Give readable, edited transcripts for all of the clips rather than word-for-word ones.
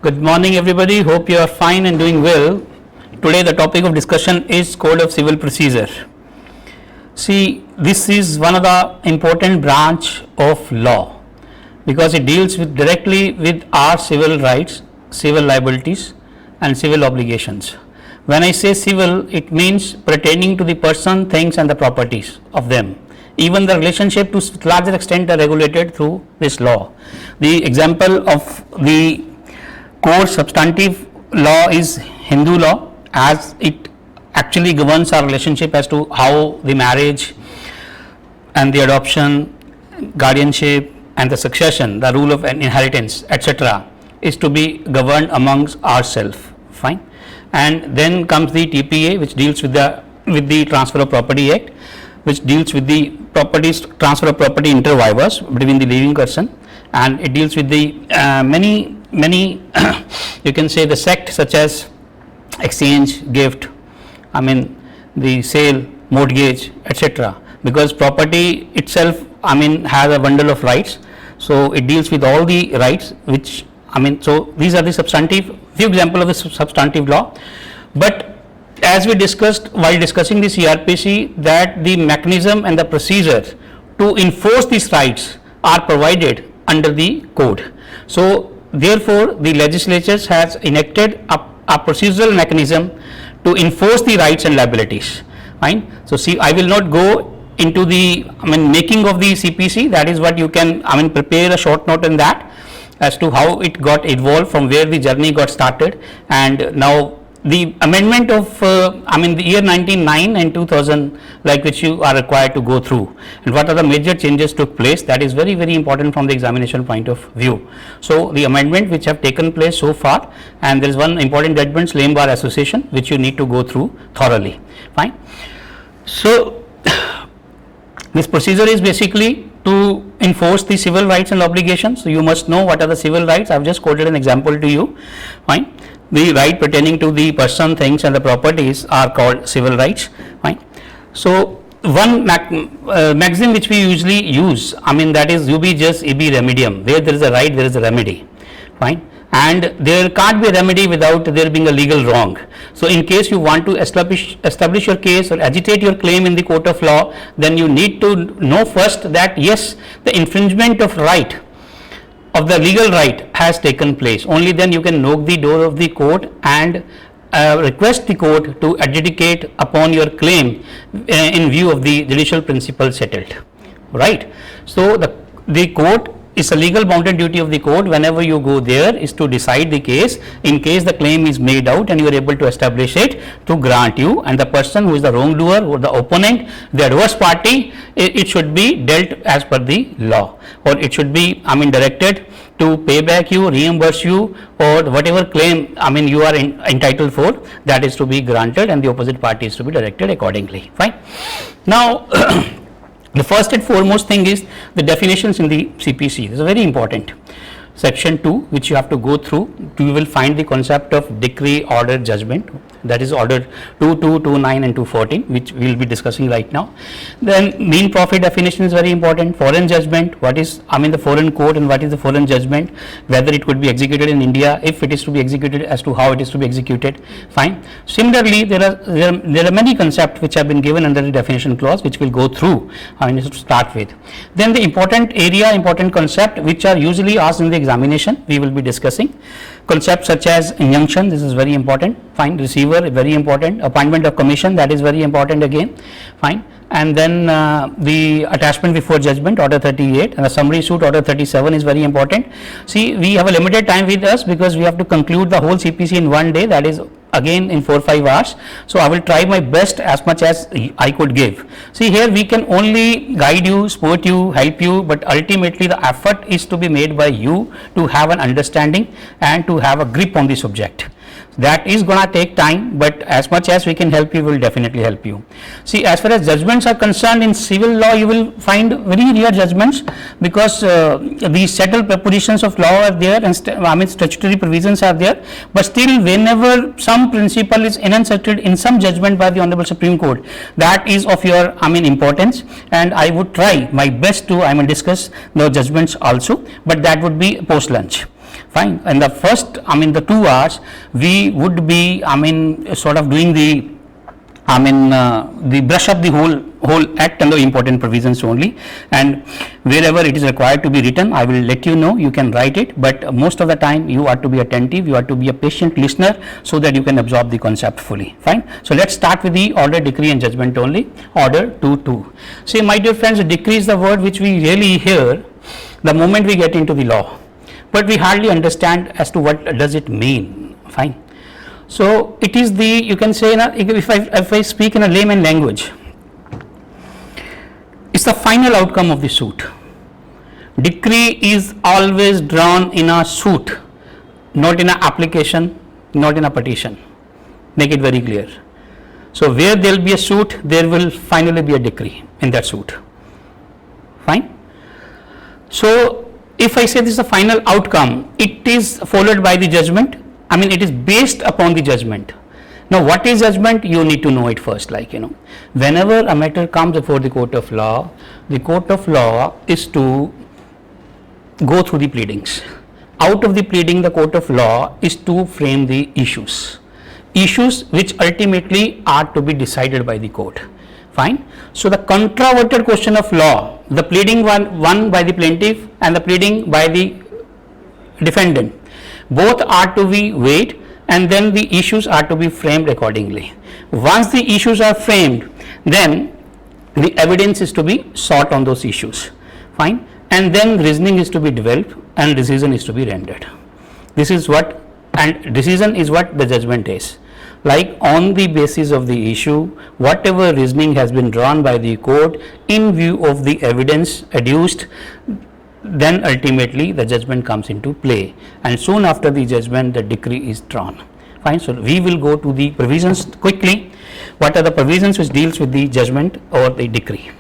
Good morning everybody, hope you are fine and doing well. Today the topic of discussion is Code of Civil Procedure. See, this is one of the important branch of law because it deals directly with our civil rights, civil liabilities and civil obligations. When I say civil, it means pertaining to the person, things and the properties of them. Even the relationship to larger extent are regulated through this law. The example of the core substantive law is Hindu law, as it actually governs our relationship as to how the marriage and the adoption, guardianship and the succession, the rule of inheritance, etc. is to be governed amongst ourselves. Fine. And then comes the TPA, which deals with the Transfer of Property Act, which deals with the transfer of property inter vivos between the living person, and it deals with the many you can say the sect such as exchange, gift, the sale, mortgage, etc. Because property itself has a bundle of rights, so it deals with all the rights which so these are the substantive, few examples of the substantive law. But as we discussed while discussing the CRPC, that the mechanism and the procedure to enforce these rights are provided under the code. So therefore the legislature has enacted a procedural mechanism to enforce the rights and liabilities. Fine. So see, I will not go into the making of the CPC. That is what you can prepare a short note in that as to how it got evolved, from where the journey got started, and now the amendment of the year 1909 and 2000, like which you are required to go through, and what are the major changes took place. That is very important from the examination point of view. So the amendment which have taken place so far, and there is one important judgment, Slame Bar Association, which you need to go through thoroughly. Fine. So this procedure is basically to enforce the civil rights and obligations. So you must know what are the civil rights. I have just quoted an example to you. Fine. The right pertaining to the person, things and the properties are called civil rights. Fine. So one maxim which we usually use, that is ubi jus ibi remedium. Where there is a right, there is a remedy. Fine. And there can't be a remedy without there being a legal wrong. So in case you want to establish your case or agitate your claim in the court of law, then you need to know first that yes, the infringement of right, of the legal right has taken place. Only then you can knock the door of the court and request the court to adjudicate upon your claim in view of the judicial principle settled. Right. So the court, it's a legal bounded duty of the court whenever you go there is to decide the case. In case the claim is made out and you are able to establish it, to grant you, and the person who is the wrongdoer or the opponent, the adverse party, it should be dealt as per the law, or it should be directed to pay back you, reimburse you, or whatever claim you are entitled for, that is to be granted, and the opposite party is to be directed accordingly. Fine. Now the first and foremost thing is the definitions in the CPC. This is very important. Section 2, which you have to go through, you will find the concept of decree, order, judgment. That is order 22, 29 and 214, which we will be discussing right now. Then mean profit definition is very important. Foreign judgment, what is the foreign court and what is the foreign judgment, whether it could be executed in India, if it is to be executed, as to how it is to be executed. Fine. Similarly, there are many concepts which have been given under the definition clause, which we'll go through to start with. Then the important concept which are usually asked in the examination, we will be discussing. Concepts such as injunction, this is very important. Fine. Receiver, very important. Appointment of commission, that is very important again. Fine. And then the attachment before judgment, order 38, and the summary suit, order 37 is very important. See, we have a limited time with us because we have to conclude the whole CPC in one day, that is again in 4-5 hours. So I will try my best as much as I could give. See, here we can only guide you, support you, help you, but ultimately the effort is to be made by you to have an understanding and to have a grip on the subject. That is going to take time, but as much as we can help you, we will definitely help you. See, as far as judgments are concerned, in civil law you will find very rare judgments, because the settled propositions of law are there and statutory provisions are there, but still whenever some principle is enunciated in some judgment by the Honorable Supreme Court, that is of your importance, and I would try my best to discuss the judgments also, but that would be post lunch. Fine. In the first, the 2 hours, we would be, sort of doing the brush up the whole act and the important provisions only, and wherever it is required to be written, I will let you know, you can write it, but most of the time you are to be attentive, you are to be a patient listener, so that you can absorb the concept fully. Fine. So let's start with the order, decree and judgment only. Order 2.2. See, my dear friends, decree is the word which we really hear the moment we get into the law, but we hardly understand as to what does it mean. Fine. So it is the, you can say, if I speak in a layman language, it's the final outcome of the suit. Decree is always drawn in a suit, not in an application, not in a petition. Make it very clear. So where there will be a suit, there will finally be a decree in that suit. Fine. So if I say this is the final outcome, it is followed by the judgment. It is based upon the judgment. Now, what is judgment? You need to know it first. Whenever a matter comes before the court of law, the court of law is to go through the pleadings. Out of the pleading, the court of law is to frame the issues which ultimately are to be decided by the court. Fine. So the controverted question of law, the pleading won by the plaintiff and the pleading by the defendant, both are to be weighed, and then the issues are to be framed accordingly. Once the issues are framed, then the evidence is to be sought on those issues. Fine. And then reasoning is to be developed and decision is to be rendered. This is what, and decision is what the judgment is. On the basis of the issue, whatever reasoning has been drawn by the court in view of the evidence adduced, then ultimately the judgment comes into play, and soon after the judgment the decree is drawn. Fine. So we will go to the provisions quickly. What are the provisions which deals with the judgment or the decree?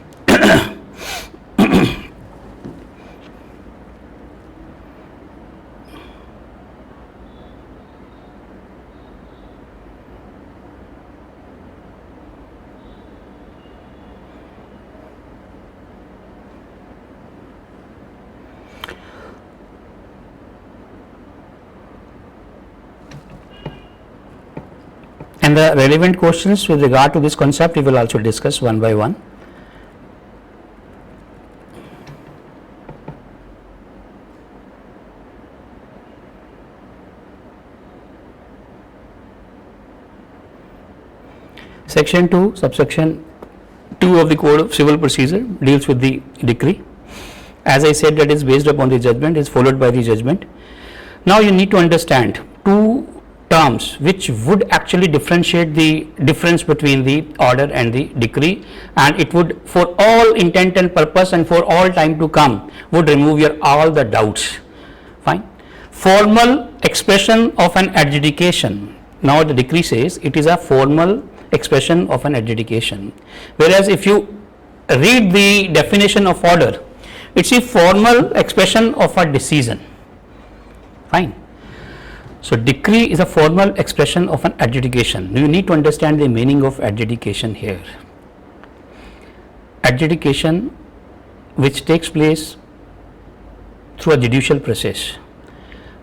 And the relevant questions with regard to this concept we will also discuss one by one. Section 2, subsection 2 of the Code of Civil Procedure deals with the decree. As I said, that is based upon the judgment, is followed by the judgment. Now you need to understand two terms which would actually differentiate the difference between the order and the decree, and it would, for all intent and purpose and for all time to come, would remove your all the doubts. Fine. Formal expression of an adjudication. Now the decree says it is a formal expression of an adjudication, whereas if you read the definition of order, it's a formal expression of a decision. Fine. So decree is a formal expression of an adjudication. You need to understand the meaning of adjudication here. Adjudication which takes place through a judicial process.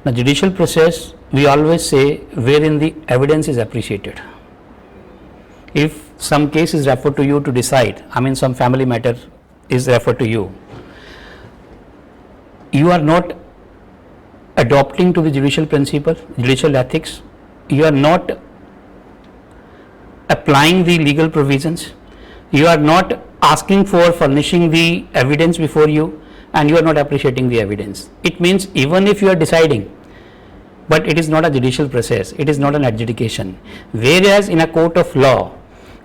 The judicial process, we always say, wherein the evidence is appreciated. If some case is referred to you to decide, some family matter is referred to you, you are not adopting to the judicial principle, judicial ethics, you are not applying the legal provisions, you are not asking for furnishing the evidence before you, and you are not appreciating the evidence. It means even if you are deciding, but it is not a judicial process, it is not an adjudication. Whereas in a court of law,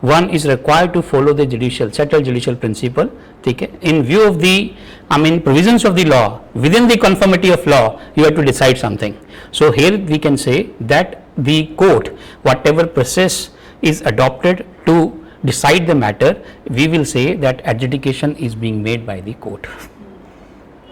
one is required to follow the settled judicial principle, in view of the provisions of the law, within the conformity of law, you have to decide something. So here we can say that the court, whatever process is adopted to decide the matter, we will say that adjudication is being made by the court.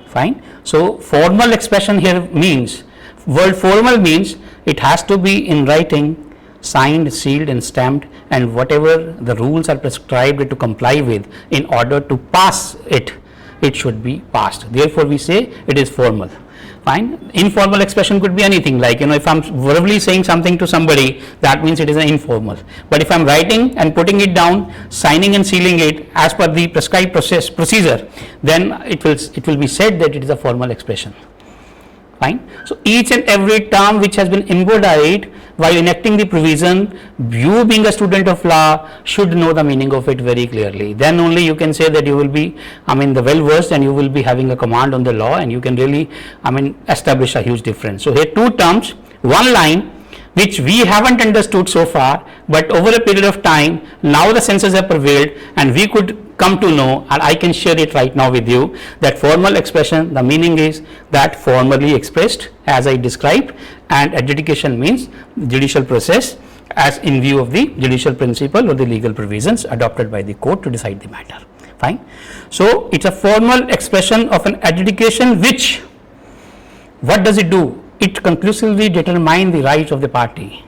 Fine. So formal expression here means, word formal means it has to be in writing, signed, sealed and stamped, and whatever the rules are prescribed to comply with, in order to pass it, it should be passed. Therefore we say it is formal. Fine. Informal expression could be anything, like, if I'm verbally saying something to somebody, that means it is an informal. But if I'm writing and putting it down, signing and sealing it as per the prescribed procedure, then it will be said that it is a formal expression. Fine. So each and every term which has been embodied while enacting the provision, you being a student of law should know the meaning of it very clearly. Then only you can say that you will be, the well versed, and you will be having a command on the law, and you can really, establish a huge difference. So here two terms, one line which we haven't understood so far, but over a period of time, now the senses have prevailed, and we could come to know, and I can share it right now with you, that formal expression, the meaning is that formally expressed as I described, and adjudication means judicial process as in view of the judicial principle or the legal provisions adopted by the court to decide the matter. Fine. So it's a formal expression of an adjudication which, what does it do? It conclusively determines the rights of the party,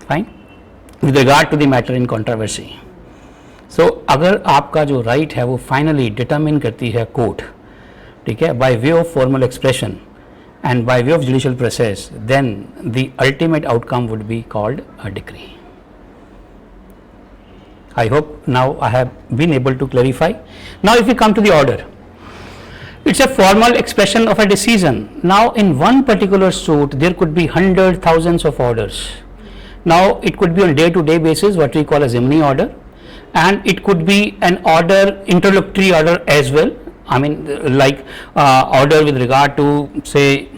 fine, with regard to the matter in controversy. So अगर आपका जो right है वो finally determine करती है court, ठीक है, bye way of formal expression and by way of judicial process, then the ultimate outcome would be called a decree. I hope now I have been able to clarify. Now if we come to the order, it's a formal expression of a decision. Now in one particular suit there could be hundreds, thousands of orders. Now it could be on day-to-day basis, what we call a Zimni order, and it could be an order, interlocutory order as well. Like order with regard to, say,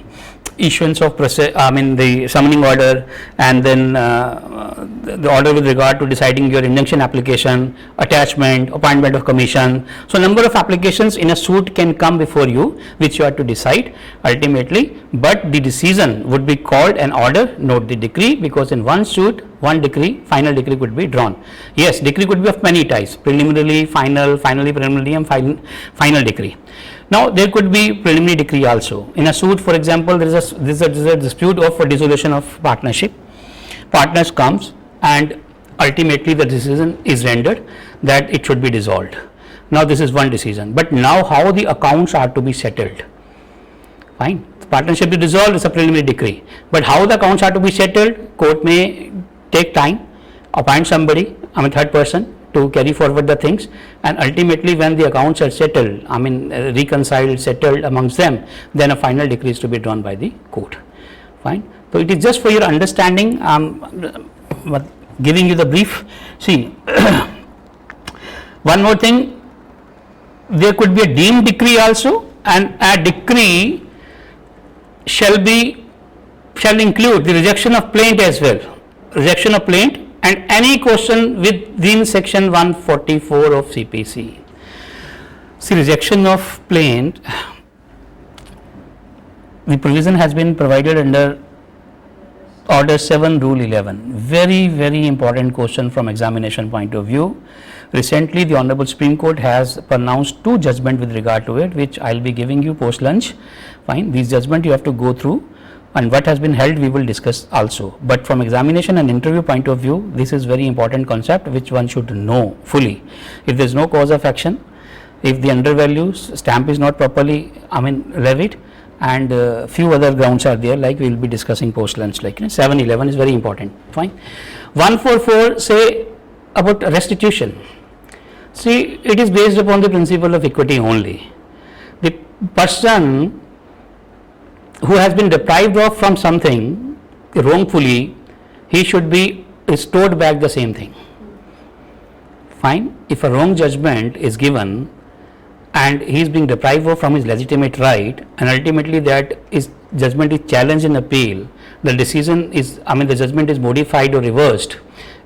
issuance of process, the summoning order, and then the order with regard to deciding your injunction application, attachment, appointment of commission. So number of applications in a suit can come before you, which you have to decide ultimately, but the decision would be called an order, not the decree, because in one suit, one decree, final decree could be drawn. Yes, decree could be of many types: preliminary, final, finally preliminary, and final decree. Now there could be preliminary decree also. In a suit, for example, there is a dispute of a dissolution of partnership. Partners comes and ultimately the decision is rendered that it should be dissolved. Now this is one decision, but now how the accounts are to be settled. Fine, the partnership is dissolved is a preliminary decree, but how the accounts are to be settled, court may take time, appoint somebody, third person, to carry forward the things, and ultimately when the accounts are settled, reconciled, settled amongst them, then a final decree is to be drawn by the court. Fine. So it is just for your understanding, giving you the brief. See, one more thing, there could be a deemed decree also, and a decree shall include the rejection of plaint as well, rejection of plaint, and any question within section 144 of CPC. See, rejection of plaint, the provision has been provided under Order 7, Rule 11. Very, very important question from examination point of view. Recently, the Honorable Supreme Court has pronounced two judgments with regard to it, which I will be giving you post lunch. Fine, these judgments you have to go through, and what has been held we will discuss also. But from examination and interview point of view, this is very important concept which one should know fully. If there is no cause of action, if the undervalue stamp is not properly levied, and few other grounds are there, like we will be discussing post lunch, like 711 is very important. Fine. 144 say about restitution. See, it is based upon the principle of equity only. The person who has been deprived of from something wrongfully, he should be restored back the same thing. Fine. If a wrong judgment is given and he is being deprived of from his legitimate right, and ultimately that is judgment is challenged in appeal, the decision is, the judgment is modified or reversed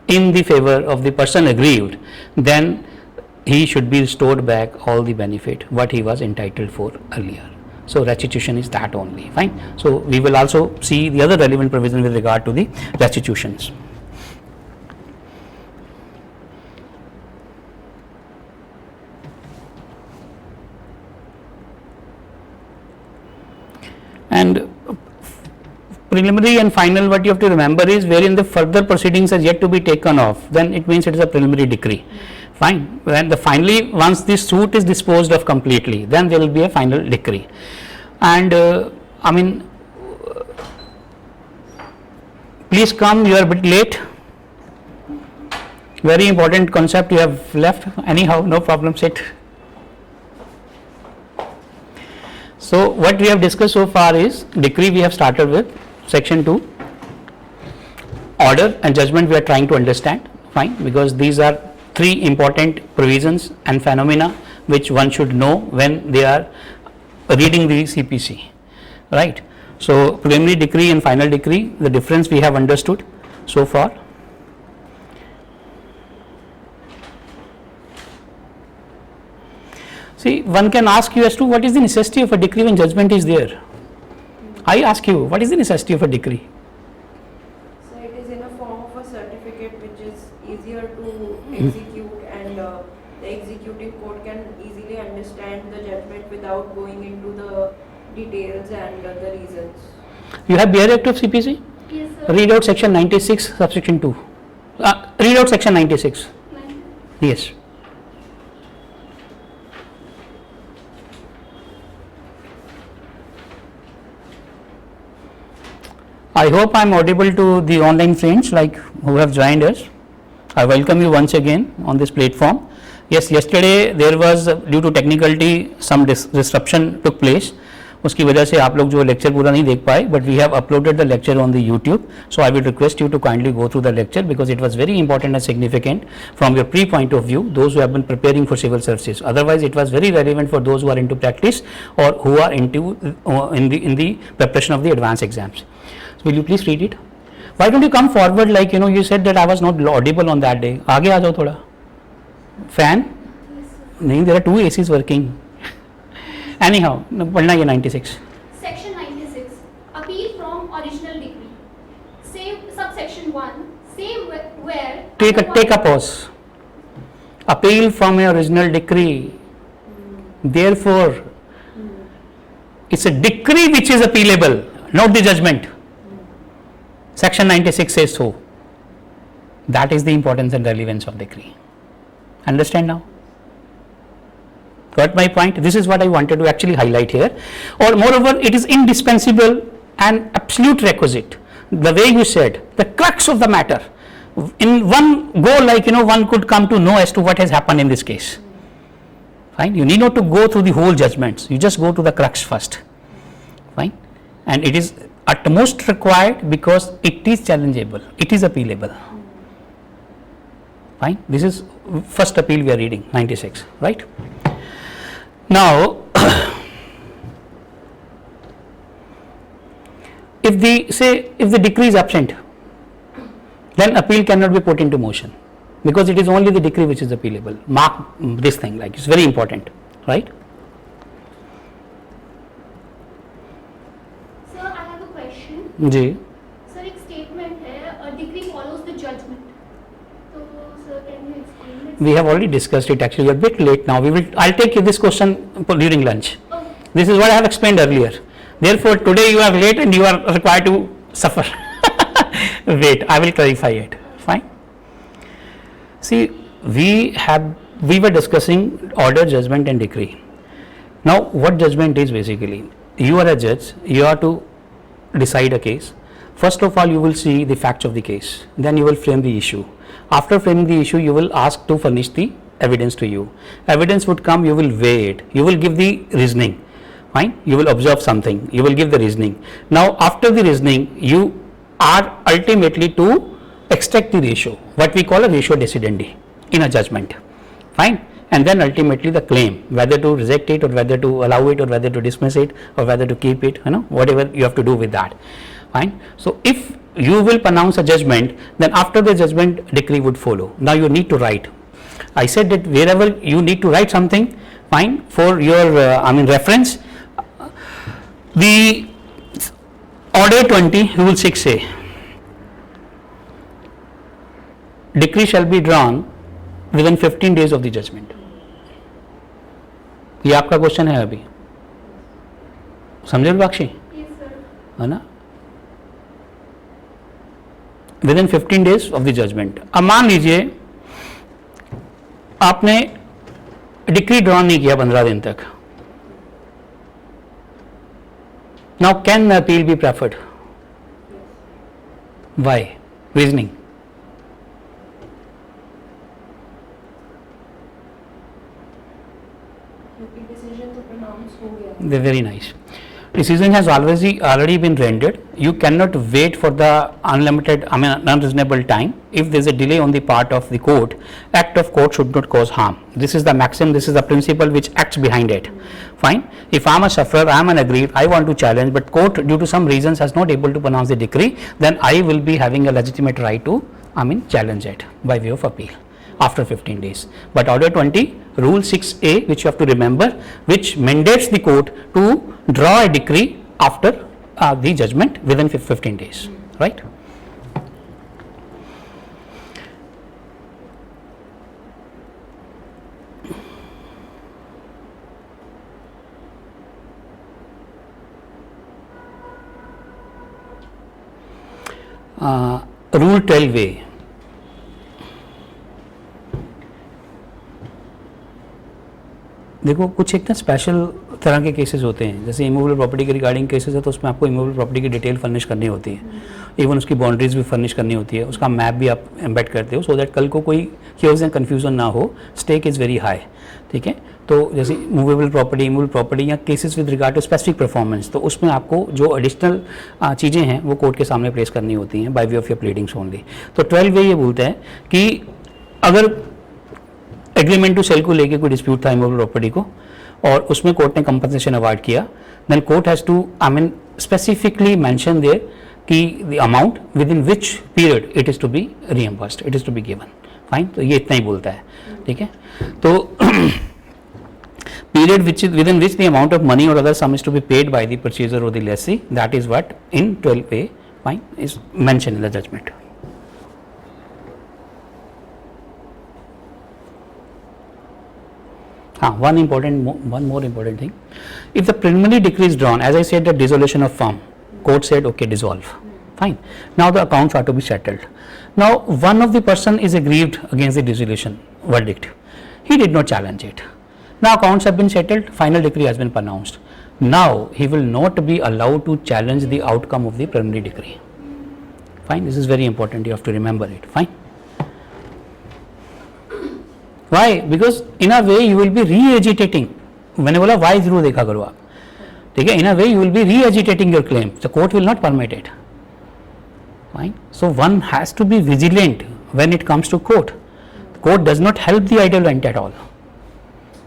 in the favor of the person aggrieved, then he should be restored back all the benefit what he was entitled for earlier. So restitution is that only. Fine. So we will also see the other relevant provision with regard to the restitutions. And preliminary and final, what you have to remember is wherein the further proceedings are yet to be taken off, then it means it is a preliminary decree. Fine. When the finally, once this suit is disposed of completely, then there will be a final decree. and I mean, please come, you are a bit late. Very important concept you have left. Anyhow, no problem, sit. So what we have discussed so far is decree we have started with, section 2. Order and judgment we are trying to understand, fine, because these are 3 important provisions and phenomena which one should know when they are reading the CPC, right. So preliminary decree and final decree, the difference we have understood so far. See, one can ask you as to what is the necessity of a decree when judgment is there. I ask you, what is the necessity of a decree? So it is in a form of a certificate which is easier to execute, and the executing court can easily understand the judgment without going into the details and the reasons. You have bare act of CPC? Yes, sir. Read out section 96 subsection 2. Read out section 96. Yes. I hope I am audible to the online friends like who have joined us. I welcome you once again on this platform. Yes, yesterday there was due to technicality some disruption took place. उसकी वजह से आप लोग जो lecture पूरा नहीं देख पाए, but we have uploaded the lecture on the YouTube. So I will request you to kindly go through the lecture because it was very important and significant from your pre-point of view, those who have been preparing for civil services. Otherwise, it was very relevant for those who are into practice or who are into in the preparation of the advanced exams. So will you please read it? Why don't you come forward, like you said that I was not audible on that day. आगे आ जाओ थोड़ा. Fan? नहीं, there are 2 ACs working. Anyhow, पढ़ना ये 96. Section 96. Appeal from original decree. Same subsection 1. Same where. Take a pause. Appeal from your original decree. Therefore, it's a decree which is appealable, not the judgment. Section 96 says so. That is the importance and relevance of decree. Understand now? Got my point? This is what I wanted to actually highlight here. Or moreover, it is indispensable and absolute requisite. The way you said, the crux of the matter. In one go, like one could come to know as to what has happened in this case. Fine. You need not to go through the whole judgments. You just go to the crux first. Fine. And it is at most required because it is challengeable. It is appealable. Fine. This is first appeal we are reading, 96, right? Now, if the decree is absent, then appeal cannot be put into motion because it is only the decree which is appealable. Mark this thing, like it's very important, right? Sir, I have a question. Ji. Sir, एक statement है, a decree follows the judgment. So, sir, can you explain it? We have already discussed it. Actually, you are a bit late now. I'll take this question during lunch. Oh, This is what I have explained earlier. Therefore, today you are late and you are required to suffer. Wait, I will clarify it. Fine. See, we were discussing order, judgment, and decree. Now, what judgment is basically? You are a judge. You are to decide a case. First of all, you will see the facts of the case. Then you will frame the issue. After framing the issue, you will ask to furnish the evidence to you. Evidence would come, you will weigh it. You will give the reasoning. Fine. You will observe something. You will give the reasoning. Now, after the reasoning, you are ultimately to extract the ratio, what we call a ratio decidendi in a judgment. Fine. And then ultimately the claim, whether to reject it or whether to allow it or whether to dismiss it or whether to keep it, whatever you have to do with that. Fine. So, if you will pronounce a judgment, then after the judgment decree would follow. Now, you need to write. I said that wherever you need to write something, fine, for your reference, the order 20 rule 6a, decree shall be drawn within 15 days of the judgment. ये आपका question है अभी, समझे Bakshi? yes, sir. है ना? Within 15 days of the judgment. अब मान लीजिए आपने डिक्री ड्रॉ नहीं किया 15 दिन तक, Now, can appeal be preferred? Why? Reasoning. क्योंकि डिसीजन तो प्रोनाउंस हो गया है। They're very nice. Decision has already been rendered. You cannot wait for the unreasonable time. If there is a delay on the part of the court, act of court should not cause harm. This is the maxim, this is the principle which acts behind it. Fine. If I am a sufferer, I am an aggrieved, I want to challenge, but court due to some reasons has not able to pronounce the decree, then I will be having a legitimate right to challenge it by way of appeal after 15 days. But order 20, rule 6A, which you have to remember, which mandates the court to draw a decree after the judgment within 15 days, right? Rule 12A. देखो कुछ एक ना special तरह के cases होते हैं, जैसे immovable property के रिगार्डिंग केसेस है तो उसमें आपको इमूवेबल प्रॉपर्टी की डिटेल फर्निश करनी होती है, इवन उसकी बाउंड्रीज भी फर्निश करनी होती है, उसका मैप भी आप एम्बेड करते हो, सो दैट कल को कोई क्योज एंड कन्फ्यूजन ना हो, स्टेक इज़ वेरी हाई, ठीक है। तो जैसे मूवेबल प्रॉपर्टी या cases with regard to specific performance, तो उसमें आपको जो एडिशनल चीज़ें हैं वो कोर्ट के सामने प्लेस करनी होती हैं bye way of your pleadings only. तो 12 वे ये बोलता है कि अगर एग्रीमेंट टू सेल को लेके कोई डिस्प्यूट था इमूवेबल प्रॉपर्टी को और उसमें कोर्ट ने कंपनसेशन अवार्ड किया, then court has to specifically mention there कि the amount within which period it is to be reimbursed, it is to be given. Fine, तो ये इतना ही बोलता है, ठीक है। तो period within which the amount of money or other sum is to be paid by the purchaser or the lessee, that is what in 12A fine is mentioned in the judgment. One more important thing, if the preliminary decree is drawn, as I said, the dissolution of firm, court said okay, dissolve, fine, now the accounts are to be settled. Now one of the person is aggrieved against the dissolution verdict, he did not challenge it. Now accounts have been settled, final decree has been pronounced. Now he will not be allowed to challenge the outcome of the preliminary decree. Fine, this is very important, you have to remember it. Fine. Why? Because in a way you will be re-agitating. मैंने बोला why जरूर देखा करो आप, ठीक है। In a way you will be re-agitating your claim. The court will not permit it. Fine. So one has to be vigilant when it comes to court. The court does not help the idle at all.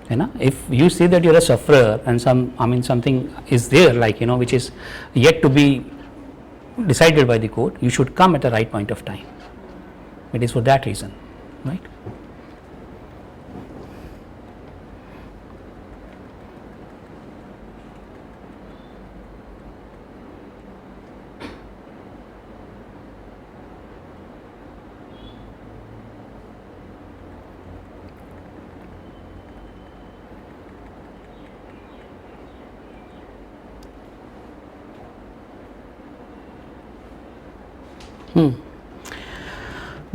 You know, if you see that you are a sufferer and something is there, like which is yet to be decided by the court, you should come at the right point of time. It is for that reason, right?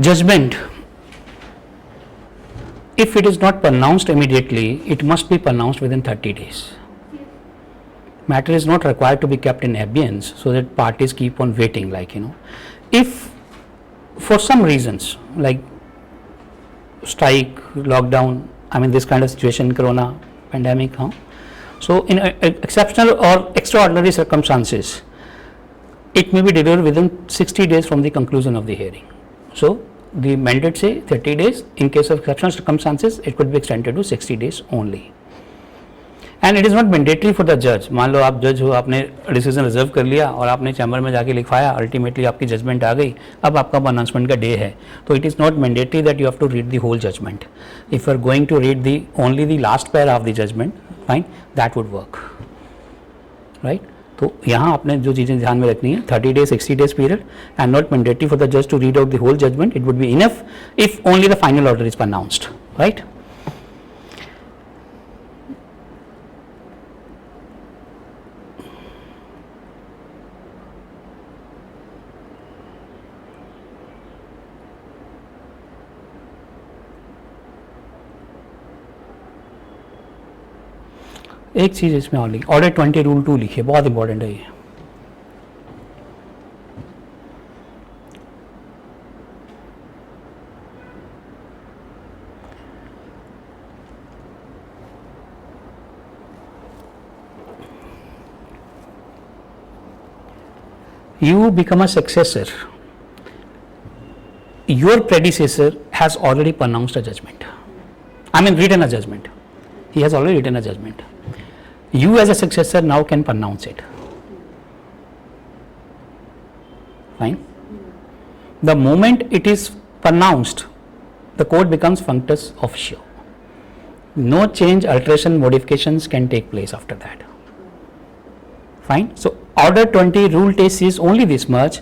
Judgment, if it is not pronounced immediately, it must be pronounced within 30 days. Matter is not required to be kept in abeyance so that parties keep on waiting, if for some reasons like strike, lockdown, this kind of situation, corona, pandemic, so in exceptional or extraordinary circumstances, it may be delivered within 60 days from the conclusion of the hearing. So the mandate say 30 days. In case of exceptional circumstances, it could be extended to 60 days only. And it is not mandatory for the judge. मान लो आप जज हो, आपने decision reserve कर लिया और आपने chamber में जाके लिखवाया, अल्टीमेटली आपकी जजमेंट आ गई, अब आपका अनाउंसमेंट का डे है, तो it is not mandatory that you have to read the whole judgement. If you are going to read the only the last para of the judgement, fine, that would work, right. तो यहाँ आपने जो चीज़ें ध्यान में रखनी है, 30 days 60 days period and not mandatory for the जज to read out the whole judgment. It would be enough if only the final order is announced, right. एक चीज़ इसमें और लिखी, ऑर्डर 20 रूल 2 लिखिए, बहुत इंपॉर्टेंट है ये. you become a successor, your predecessor has already pronounced a judgment. I mean, written a judgment. He has already written a judgment. You as a successor now can pronounce it. Fine. The moment it is pronounced, the court becomes functus officio. No change, alteration, modifications can take place after that. Fine. So, Order 20 rule says only this much: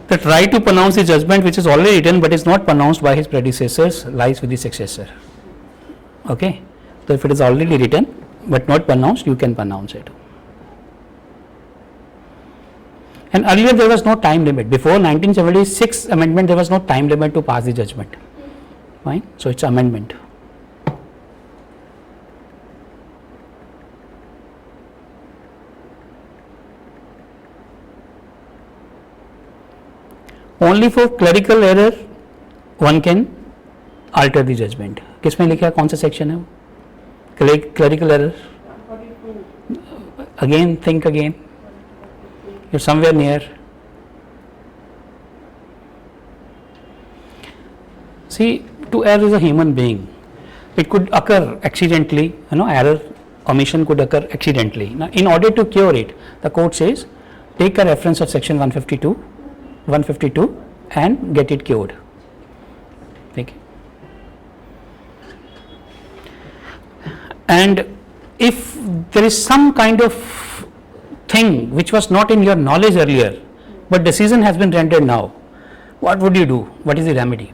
the right to pronounce the judgment which is already written but is not pronounced by his predecessors lies with the successor. Okay. So, if it is already written but not pronounced, you can pronounce it. And earlier there was no time limit. Before 1976 amendment, there was no time limit to pass the judgment. Fine. So, it's amendment. Only for clerical error one can alter the judgment. किसमें लिखा है, कौन सा section है वो? Clerical error. 42. Again, think again. You're somewhere near. See, to err is a human being. It could occur accidentally, error, omission could occur accidentally. Now, in order to cure it, the court says, take a reference of section 152 and get it cured. Okay. And if there is some kind of thing which was not in your knowledge earlier, but decision has been rendered now, what would you do? What is the remedy?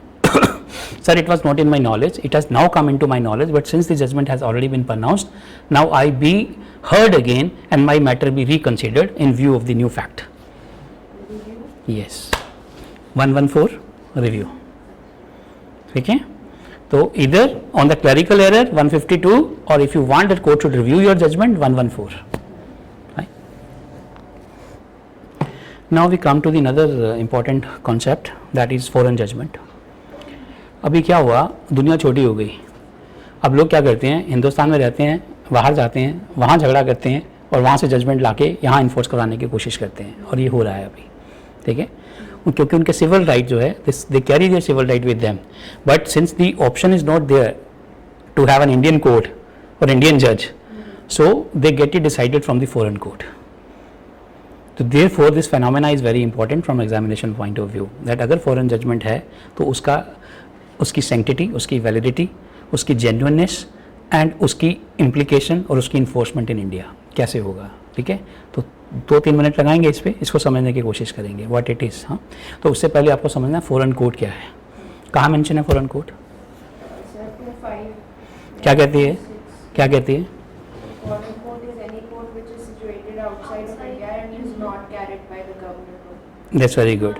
Sir, it was not in my knowledge, it has now come into my knowledge, but since the judgment has already been pronounced, now I be heard again and my matter be reconsidered in view of the new fact. Review? Yes. 114 review. Okay. So, either on the clerical error 152, or if you want that court should review your judgment, 114. Right. Now we come to the another important concept, that is foreign judgment. अभी क्या हुआ, दुनिया छोटी हो गई. अब लोग क्या करते हैं, हिंदुस्तान में रहते हैं, बाहर जाते हैं, वहाँ झगड़ा करते हैं और वहाँ से जजमेंट लाके यहाँ इन्फोर्स कराने की कोशिश करते हैं, और ये हो रहा है अभी. ठीक है, क्योंकि उनके सिविल राइट जो है, they carry their civil right with them, but since the option is not there to have an Indian court or Indian जज, so they get it decided from the foreign court. तो therefore this phenomena is very important from examination point of view, that अगर foreign judgment है तो उसकी सेंक्टिटी, उसकी validity, उसकी genuineness and उसकी implication और उसकी इन्फोर्समेंट इन इंडिया कैसे होगा. ठीक है, तो 2-3 मिनट लगाएंगे इस पर, इसको समझने की कोशिश करेंगे व्हाट इट इज़. हाँ, तो उससे पहले आपको समझना है फॉरेन कोर्ट क्या है, कहाँ मेंशन है फॉरेन कोर्ट, क्या कहती है, क्या कहती है. Foreign court is any court which is situated outside of India and is not carried by the government. That's very good.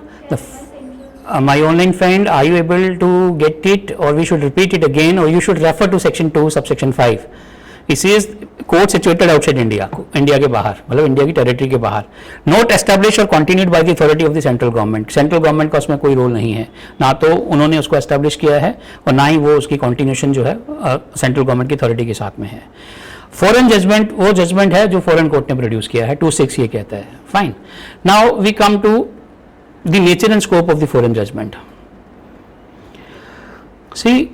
My online friend, are you able to get it, or we should repeat it again, or you should refer to section 2 subsection 5. It says court situated outside India, India के बाहर, मतलब India की territory के बाहर, not establish और continued by the authority of the central government. Central government का उसमें कोई रोल नहीं है, ना तो उन्होंने उसको एस्टैब्लिश किया है और ना ही वो उसकी कंटिन्यूशन जो है सेंट्रल गवर्नमेंट की अथॉरिटी के साथ में है. फॉरेन जजमेंट वो जजमेंट है जो फॉरेन कोर्ट ने प्रोड्यूस किया है, 2(6) ये कहता है. Fine. Now we come to the nature and scope of the foreign judgment. See,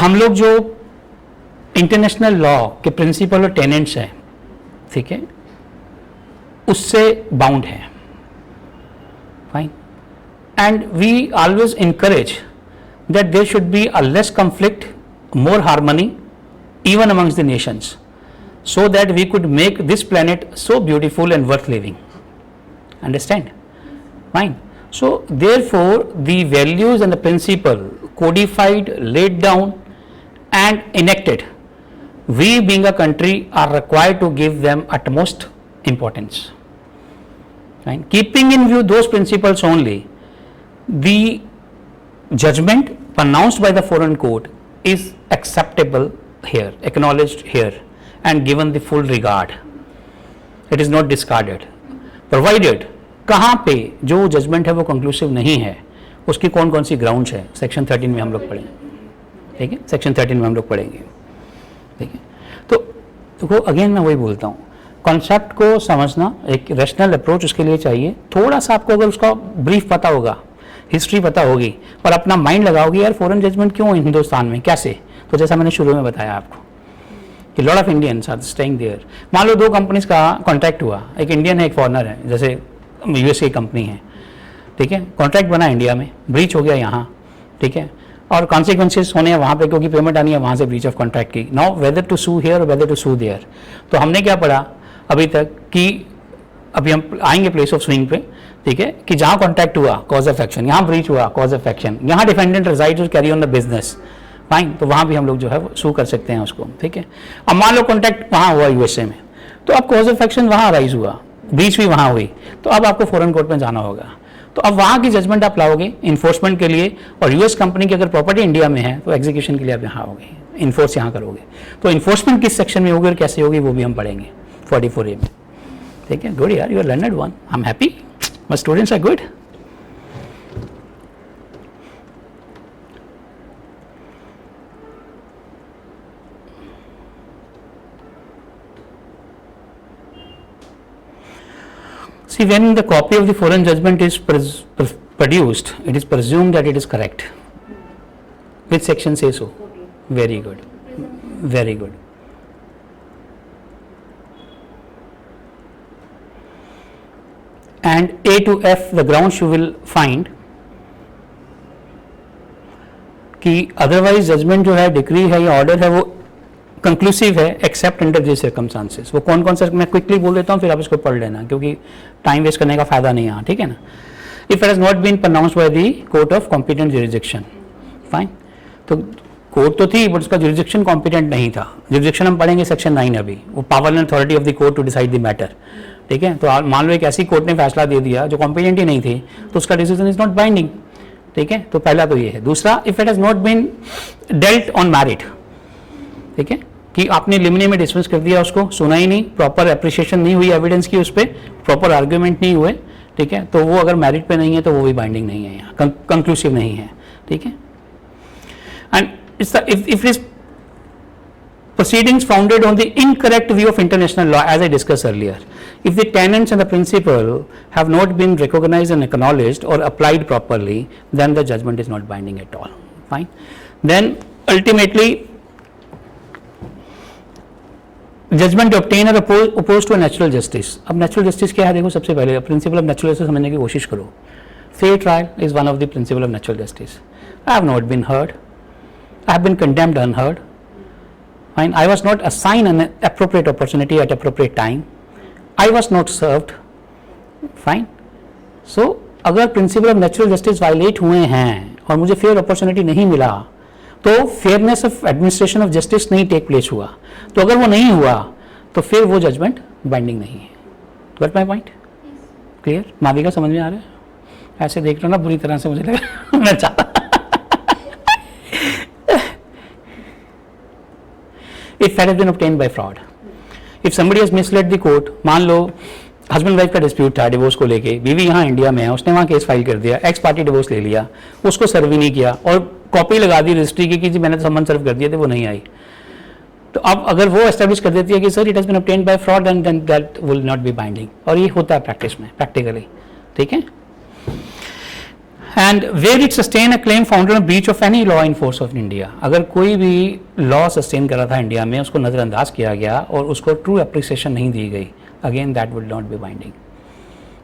हम लोग जो इंटरनेशनल लॉ के प्रिंसिपल और टेनेंट्स हैं, ठीक है, उससे बाउंड है. Fine. And we always encourage that there should be a less conflict, more harmony even amongst the nations, so that we could make this planet so beautiful and worth living. Understand? Fine. So therefore the values and the principle codified, laid down and enacted, we being a country are required to give them utmost importance. Fine. Keeping in view those principles only, the judgment pronounced by the foreign court is acceptable here, acknowledged here and given the full regard. It is not discarded, provided कहाँ पे जो judgement है वो conclusive नहीं है, उसकी कौन कौन सी ग्राउंड्स है, सेक्शन 13 में हम लोग पढ़ेंगे. ठीक है, सेक्शन 13 में हम लोग पढ़ेंगे. ठीक है, तो देखो अगेन मैं वही बोलता हूँ, कॉन्सेप्ट को समझना, एक रैशनल अप्रोच उसके लिए चाहिए। थोड़ा सा आपको अगर उसका ब्रीफ पता होगा, हिस्ट्री पता होगी, पर अपना माइंड लगाओगे यार फॉरेन जजमेंट क्यों हिंदुस्तान में, कैसे, तो जैसा मैंने शुरू में बताया आपको कि lot of Indians are staying there. मान लो 2 कंपनीज का कॉन्ट्रैक्ट हुआ, एक इंडियन है एक फॉरनर है, जैसे यूएस की कंपनी है, ठीक है, कॉन्ट्रैक्ट बना इंडिया में, ब्रीच हो गया यहाँ, ठीक है, और कॉन्सिक्वेंसेस होने हैं वहाँ पे क्योंकि पेमेंट आनी है वहाँ से ब्रीच ऑफ कॉन्ट्रैक्ट की। Now whether to sue here और वेदर टू सू देयर। तो हमने क्या पढ़ा अभी तक कि अभी हम आएंगे प्लेस ऑफ स्विंग पे, ठीक है, कि जहाँ कॉन्ट्रैक्ट हुआ कॉज ऑफ एक्शन, यहाँ ब्रीच हुआ कॉज ऑफ एक्शन, यहाँ डिफेंडेंट रिजाइड्स और carry on the business, fine, तो वहाँ भी हम लोग जो है वो सू कर सकते हैं उसको, ठीक है। अब मान लो कॉन्ट्रैक्ट वहाँ हुआ यूएसए में, तो अब कॉज ऑफ एक्शन वहाँ राइज हुआ, ब्रीच भी वहाँ हुई, तो अब आपको फॉरेन कोर्ट में जाना होगा। तो अब वहाँ की जजमेंट आप लाओगे इन्फोर्समेंट के लिए, और यूएस कंपनी की अगर प्रॉपर्टी इंडिया में है तो एग्जीक्यूशन के लिए आप यहाँ आओगे, इन्फोर्स यहाँ करोगे। तो इन्फोर्समेंट किस सेक्शन में होगी और कैसे होगी वो भी हम पढ़ेंगे 44A में, ठीक है। गुड यार, you are learned one, I am happy, my students are good. See, when the copy of the foreign judgment is produced, it is presumed that it is correct. Which section says so? Very good. Very good. And A to F, the grounds you will find कि otherwise judgement जो है, decree है या order है, वो conclusive है accept under this circumstances. वो कौन कौन सा मैं क्विकली बोल देता हूँ, फिर आप इसको पढ़ लेना क्योंकि टाइम वेस्ट करने का फायदा नहीं है, ठीक है ना। If it has not been pronounced by the court of competent jurisdiction, fine, तो कोर्ट तो थी बट उसका ज्यूरिसडिक्शन कॉम्पिटेंट नहीं था। ज्यूरिसडिक्शन हम पढ़ेंगे सेक्शन 9 अभी, वो power and authority of the court to decide the matter, ठीक है। तो मान लो एक ऐसी कोर्ट ने फैसला दे दिया जो कॉम्पिटेंट ही नहीं थी, तो उसका डिसीजन इज नॉट बाइंडिंग, ठीक है। तो पहला तो ये है। दूसरा, if it has not been dealt on merit, ठीक है, कि आपने लिमिने में डिस्मिस कर दिया, उसको सुना ही नहीं, प्रॉपर एप्रिसिएशन नहीं हुई एविडेंस की, उस पर प्रॉपर आर्ग्यूमेंट नहीं हुए, ठीक है, तो वो अगर मैरिट पे नहीं है तो वो भी बाइंडिंग नहीं है, यहाँ कंक्लूसिव नहीं है, ठीक है। And if it is proceedings founded on the incorrect view of international law, as I discussed earlier, if the tenets and the principle have not been recognized and acknowledged or applied properly, then the judgment is not binding at all, fine. Then ultimately judgment obtain और oppose to natural justice. अब natural justice क्या है, देखो सबसे पहले principal of natural justice समझने की कोशिश करो। Fair trial is one of the principle of natural justice. I have not been heard, I have been condemned unheard, fine. I was not assigned an appropriate opportunity at appropriate time. I was not served, fine. So अगर principle of natural justice violate हुए हैं और मुझे fair opportunity नहीं मिला, तो fairness of administration of justice नहीं take place हुआ। तो अगर वो नहीं हुआ तो फिर वो जजमेंट बाइंडिंग नहीं है। Got my point? क्लियर? माविका समझ में आ रहा है? ऐसे देख रहे हो ना बुरी तरह से, मुझे लगा मैं चाहता if that has been obtained by fraud, if somebody has misled the court, मान लो हस्बैंड वाइफ का डिस्प्यूट था डिवोर्स को लेके, बीवी यहाँ इंडिया में है, उसने वहाँ केस फाइल कर दिया, एक्स पार्टी डिवोर्स ले लिया, उसको सर्व ही नहीं किया और कॉपी लगा दी रजिस्ट्री की कि जी मैंने तो सम्मन सर्व कर दिए थे, वो नहीं आई। तो अब अगर वो एस्टेब्लिश कर देती है कि sir it has been obtained by fraud, then that will not be binding. और ये होता है प्रैक्टिस में, प्रैक्टिकली, ठीक है। And where it sustain a claim founded on breach of any law in force of India, अगर कोई भी लॉ सस्टेन कर रहा था इंडिया में, उसको नज़रअंदाज किया गया और उसको ट्रू एप्रिसिएशन नहीं दी गई, again that will not be binding.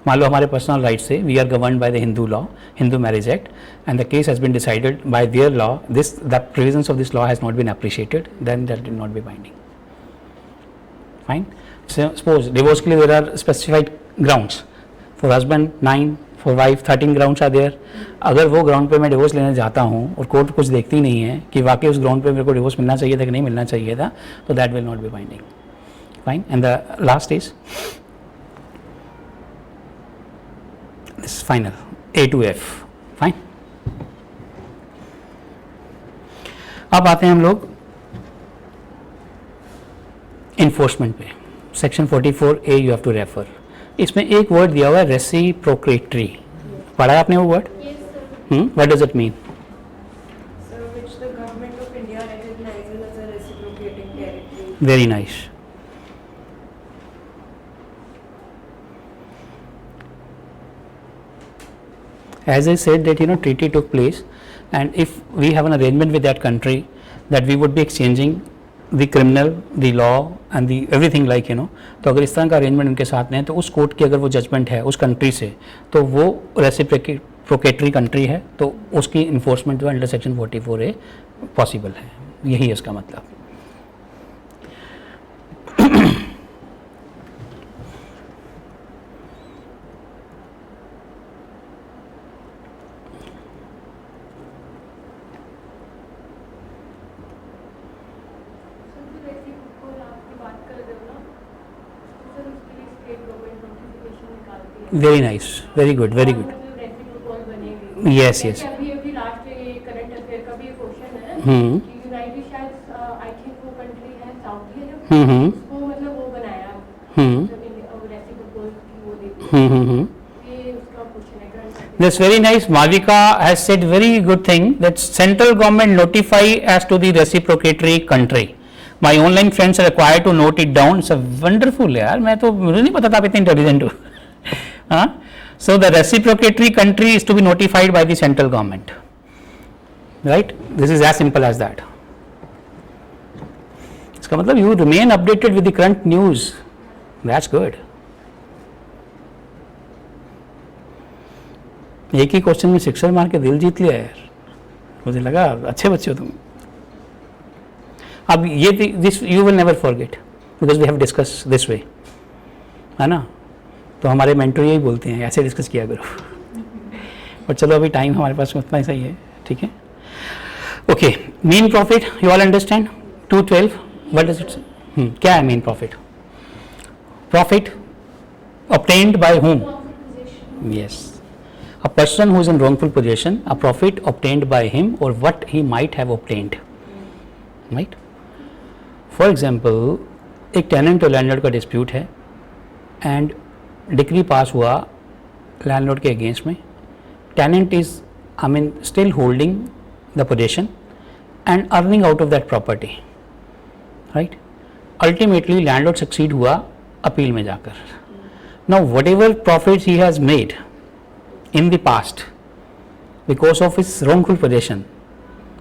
मान लो हमारे पर्सनल राइट से we are governed by the Hindu law, Hindu marriage act, and the case has been decided by their law, this the provisions of this law has not been appreciated, then that will not be binding, fine. Suppose divorce के लिए there are specified grounds, for husband 9, for wife 13 grounds are there. अगर वो ground पे मैं divorce लेने जाता हूँ और कोर्ट कुछ देखती नहीं है कि वाकई उस ग्राउंड पे मेरे को डिवोर्स मिलना चाहिए था कि नहीं मिलना चाहिए था, तो that will not be binding, fine. And the last is this final A to F, fine. अब आते हैं हम लोग इन्फोर्समेंट पे, section 44A you have to refer. इसमें एक वर्ड दिया हुआ है रेसिप्रोकेटरी, पढ़ा है आपने वो word? Yes, sir. What does it mean? So which the government of India recognizes as a reciprocating territory. Very nice. as I said that treaty took place, and if we have an arrangement with that country that we would be exchanging the criminal, the law and the everything like तो अगर इस तरह का arrangement उनके साथ नहीं है तो उस कोर्ट की अगर वो जजमेंट है उस कंट्री से तो वो रेसिप्रोकेटरी कंट्री है, तो उसकी इन्फोर्समेंट जो अंडर सेक्शन 44A पॉसिबल है, यही है इसका मतलब. Very nice, very good, very good. Yes yes. अभी अभी लास्ट करंट अफेयर का भी क्वेश्चन है कि यूनाइटेड शायद आई थिंक वो कंट्री है सऊदी अरब, वो मतलब वो बनाया रेसिप्रोकल की वो देती ये उसका क्वेश्चन है current affair. That's very nice. Malvika has said very good thing that central government notify as to the reciprocatory country. My online friends are required to note it down. It's a wonderful यार, मैं तो मुझे नहीं पता था आप इतने intelligent हो. So the reciprocatory country is to be notified by the central government, right? This is as simple as that. इसका मतलब you remain updated with the current news. That's good. एक ही क्वेश्चन में सिक्सर मार के दिल जीत लिया यार, मुझे लगा अच्छे बच्चे हो तुम. अब ये this you will never forget because we have discuss this way, है ना. तो हमारे मेंटर यही बोलते हैं ऐसे डिस्कस किया करो. पर चलो अभी टाइम हमारे पास उतना ही सही है, ठीक है. Okay, mean profit you all understand 212 what does it से? क्या है mean profit? Profit obtained by whom? Yes, a person who is in wrongful possession, a profit obtained by him or what he might have obtained, right? For example, एक tenant और landlord का dispute है and decree pass हुआ landlord के against में. Tenant is still holding the possession and earning out of that property, right. Ultimately landlord succeed हुआ appeal में जाकर. Now whatever profits he has made in the past because of his wrongful possession,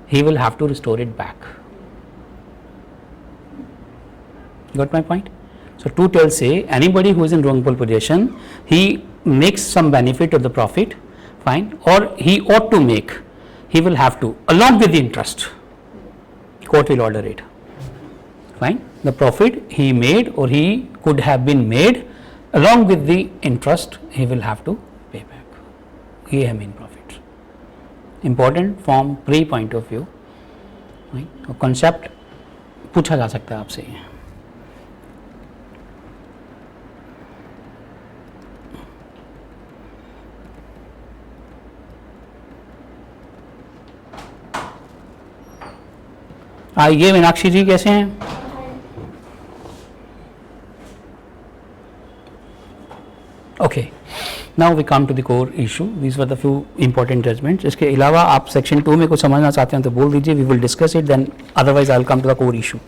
he will have to restore it back. Got my point? So 212 say anybody who is in wrongful possession, he makes some benefit of the profit, fine, or he ought to make, he will have to along with the interest, court will order it, fine. The profit he made or he could have been made along with the interest, he will have to pay back. ये है main profit. Important from pre point of view, और concept पूछा जा सकता है आपसे. आइए मीनाक्षी जी कैसे हैं? Okay, now we come to the core issue. These were the few important judgments. इसके अलावा आप सेक्शन 2 में कुछ समझना चाहते हैं तो बोल दीजिए, we will discuss it, then otherwise I'll come to the core issue.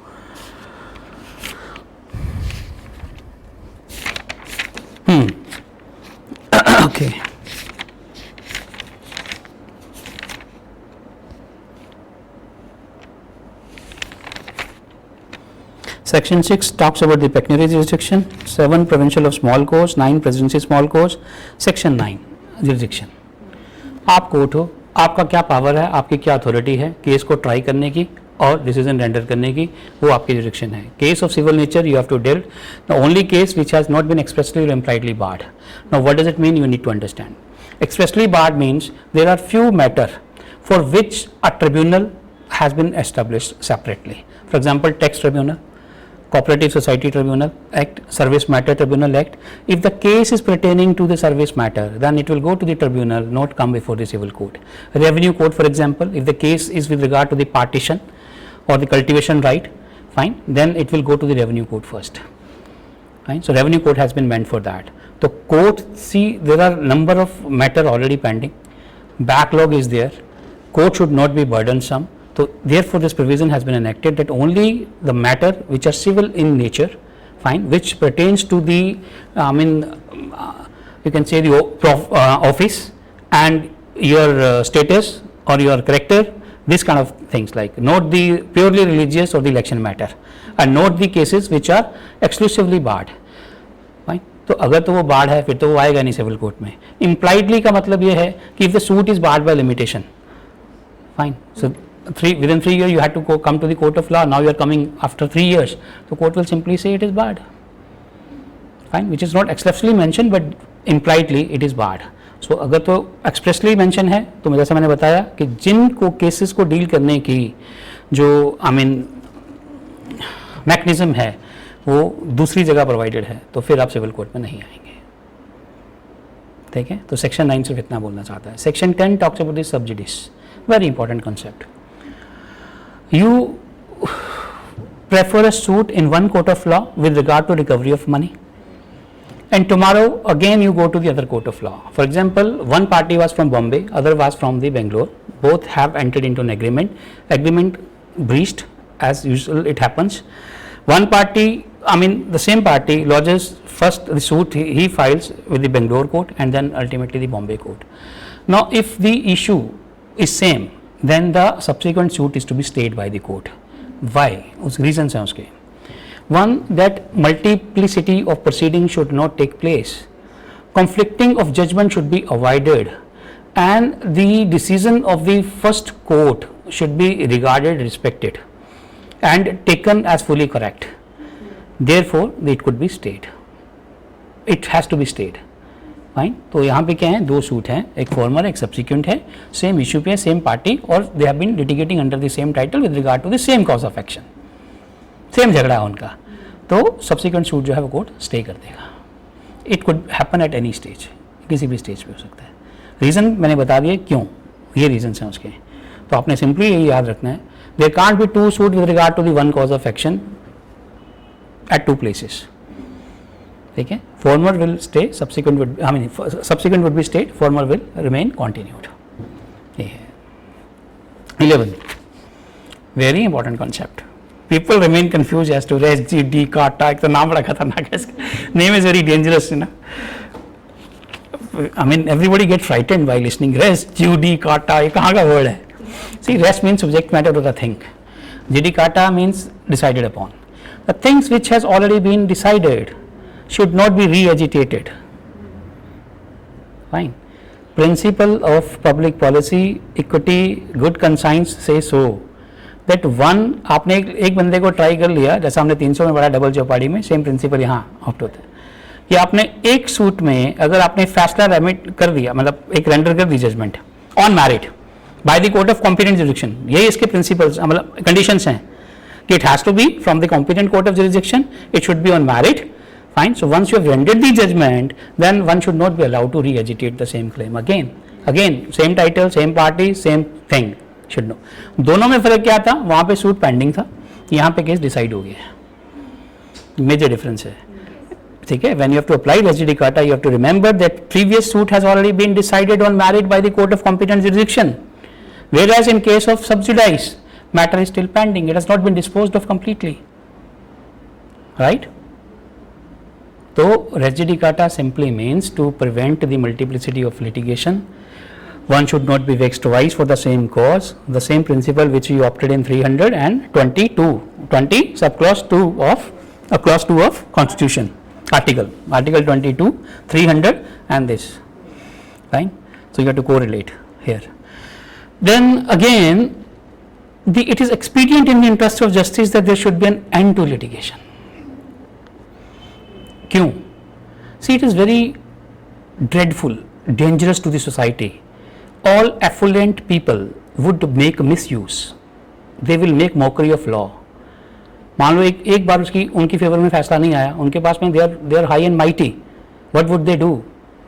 Okay. Section 6 talks about the pecuniary jurisdiction, 7 provincial of small courts, 9 presidency small courts, Section 9 jurisdiction. आप कोर्ट हो, आपका क्या पावर है, आपकी क्या अथॉरिटी है case को try करने की और डिसीजन रेंडर करने की, वो आपकी जुरिडिक्शन है. Case of civil nature you have to deal the only case which has not been expressly or impliedly barred. Now what does it mean? You need to understand. Expressly barred means there are few matter for which a tribunal has been established separately. For example tax tribunal, Cooperative Society Tribunal Act, Service Matter Tribunal Act. If the case is pertaining to the service matter, then it will go to the tribunal, not come before the civil court. Revenue court, for example, if the case is with regard to the partition or the cultivation right, fine, then it will go to the revenue court first. Fine. So revenue court has been meant for that. So court, see, there are number of matter already pending. Backlog is there. Court should not be burdensome. So therefore this provision has been enacted that only the matter which are civil in nature, fine, which pertains to the you can say the office and your status or your character, this kind of things, like note the purely religious or the election matter, and note the cases which are exclusively barred. Fine. तो अगर तो वो barred है फिर तो वो आएगा नहीं सिविल कोर्ट में. Impliedly का मतलब ये है कि if the suit is barred by limitation, fine. So within 3 years you had to come to the court of law. Now you are coming after 3 years. The court will simply say it is barred. Fine, which is not expressly mentioned but impliedly it is barred. So अगर तो expressly mention है तो जैसे मैंने बताया कि जिनको cases को डील करने की जो मैकेनिज्म है वो दूसरी जगह प्रोवाइडेड है, तो फिर आप सिविल कोर्ट में नहीं आएंगे. ठीक है, तो सेक्शन 9 सिर्फ इतना बोलना चाहता है. Section 10 talks about the sub जुडिस, very important concept. You prefer a suit in one court of law with regard to recovery of money, and tomorrow again you go to the other court of law. For example, one party was from Bombay, other was from the Bangalore. Both have entered into an agreement. Agreement breached, as usual it happens. One party, the same party lodges first the suit he files with the Bangalore court and then ultimately the Bombay court. Now, if the issue is same, then the subsequent suit is to be stayed by the court. Why? उस reasons हैं उसके. One, that multiplicity of proceedings should not take place. Conflicting of judgment should be avoided, and the decision of the first court should be regarded, respected, and taken as fully correct. Therefore, it could be stayed. It has to be stayed. Fine. तो यहाँ पे क्या है, दो suit हैं, एक farmer एक subsequent है, सेम इशू पे सेम पार्टी, और they have been litigating under the same title with regard to the same cause of action. Same झगड़ा है उनका, तो सब्सिक्वेंट सूट जो है वो कोर्ट स्टे कर देगा. It could happen at any stage, किसी भी स्टेज पे हो सकता है. रीज़न मैंने बता दिए क्यों, ये रीजन्स हैं उसके. तो आपने सिंपली यही याद रखना है, there can't be two suit with regard to the one cause of action at two places. ठीक है, former will stay, subsequent would be stayed, former will remain continued. ये है 11, very important concept. People remain confuse as to res judicata. एक तो नाम बड़ा खतरनाक है इसका, नेम इज वेरी डेंजरस ना. Everybody get frightened by listening res judicata. ये कहाँ का वर्ड है? See, res means subject matter of the thing, judicata means decided upon. The things which has already been decided should not be re-agitated. Fine. Principle of public policy, equity, good conscience say so that one, आपने एक बंदे को try कर लिया, जैसा हमने 300 में पढ़ा डबल चौपाड़ी में, सेम प्रिंसिपल यहाँ ऑप्ट होता है कि आपने एक सूट में अगर आपने फैसला रेमिट कर दिया, मतलब एक रेंडर कर दी judgment on merit by the court of competent jurisdiction, यही इसके प्रिंसिपल्स मतलब कंडीशंस हैं कि it has to be from the competent court of jurisdiction, it should be on merit. Fine. So once you have rendered the judgment, then one should not be allowed to re-agitate the same claim again. Same title, same party, same thing. Should know. दोनों में फर्क क्या था? वहाँ पे suit pending था, यहाँ पे केस डिसाइड हो गया. मेजर डिफरेंस है. ठीक है. When you have to apply res judicata, you have to remember that previous suit has already been decided on merit by the court of competent jurisdiction, whereas in case of sub judice, matter is still pending. It has not been disposed of completely. Right? So, res judicata simply means to prevent the multiplicity of litigation. One should not be vexed twice for the same cause. The same principle which you opted in 322, 20 subclause 2 of clause 2 of Constitution, article 22, 300 and this. Fine. So you have to correlate here. Then again, it is expedient in the interest of justice that there should be an end to litigation. क्यों? See, it is very dreadful, dangerous to the society. All affluent people would make misuse. They will make mockery of law. मान लो एक बार उनकी favour में फैसला नहीं आया, उनके पास में they are high and mighty. What would they do?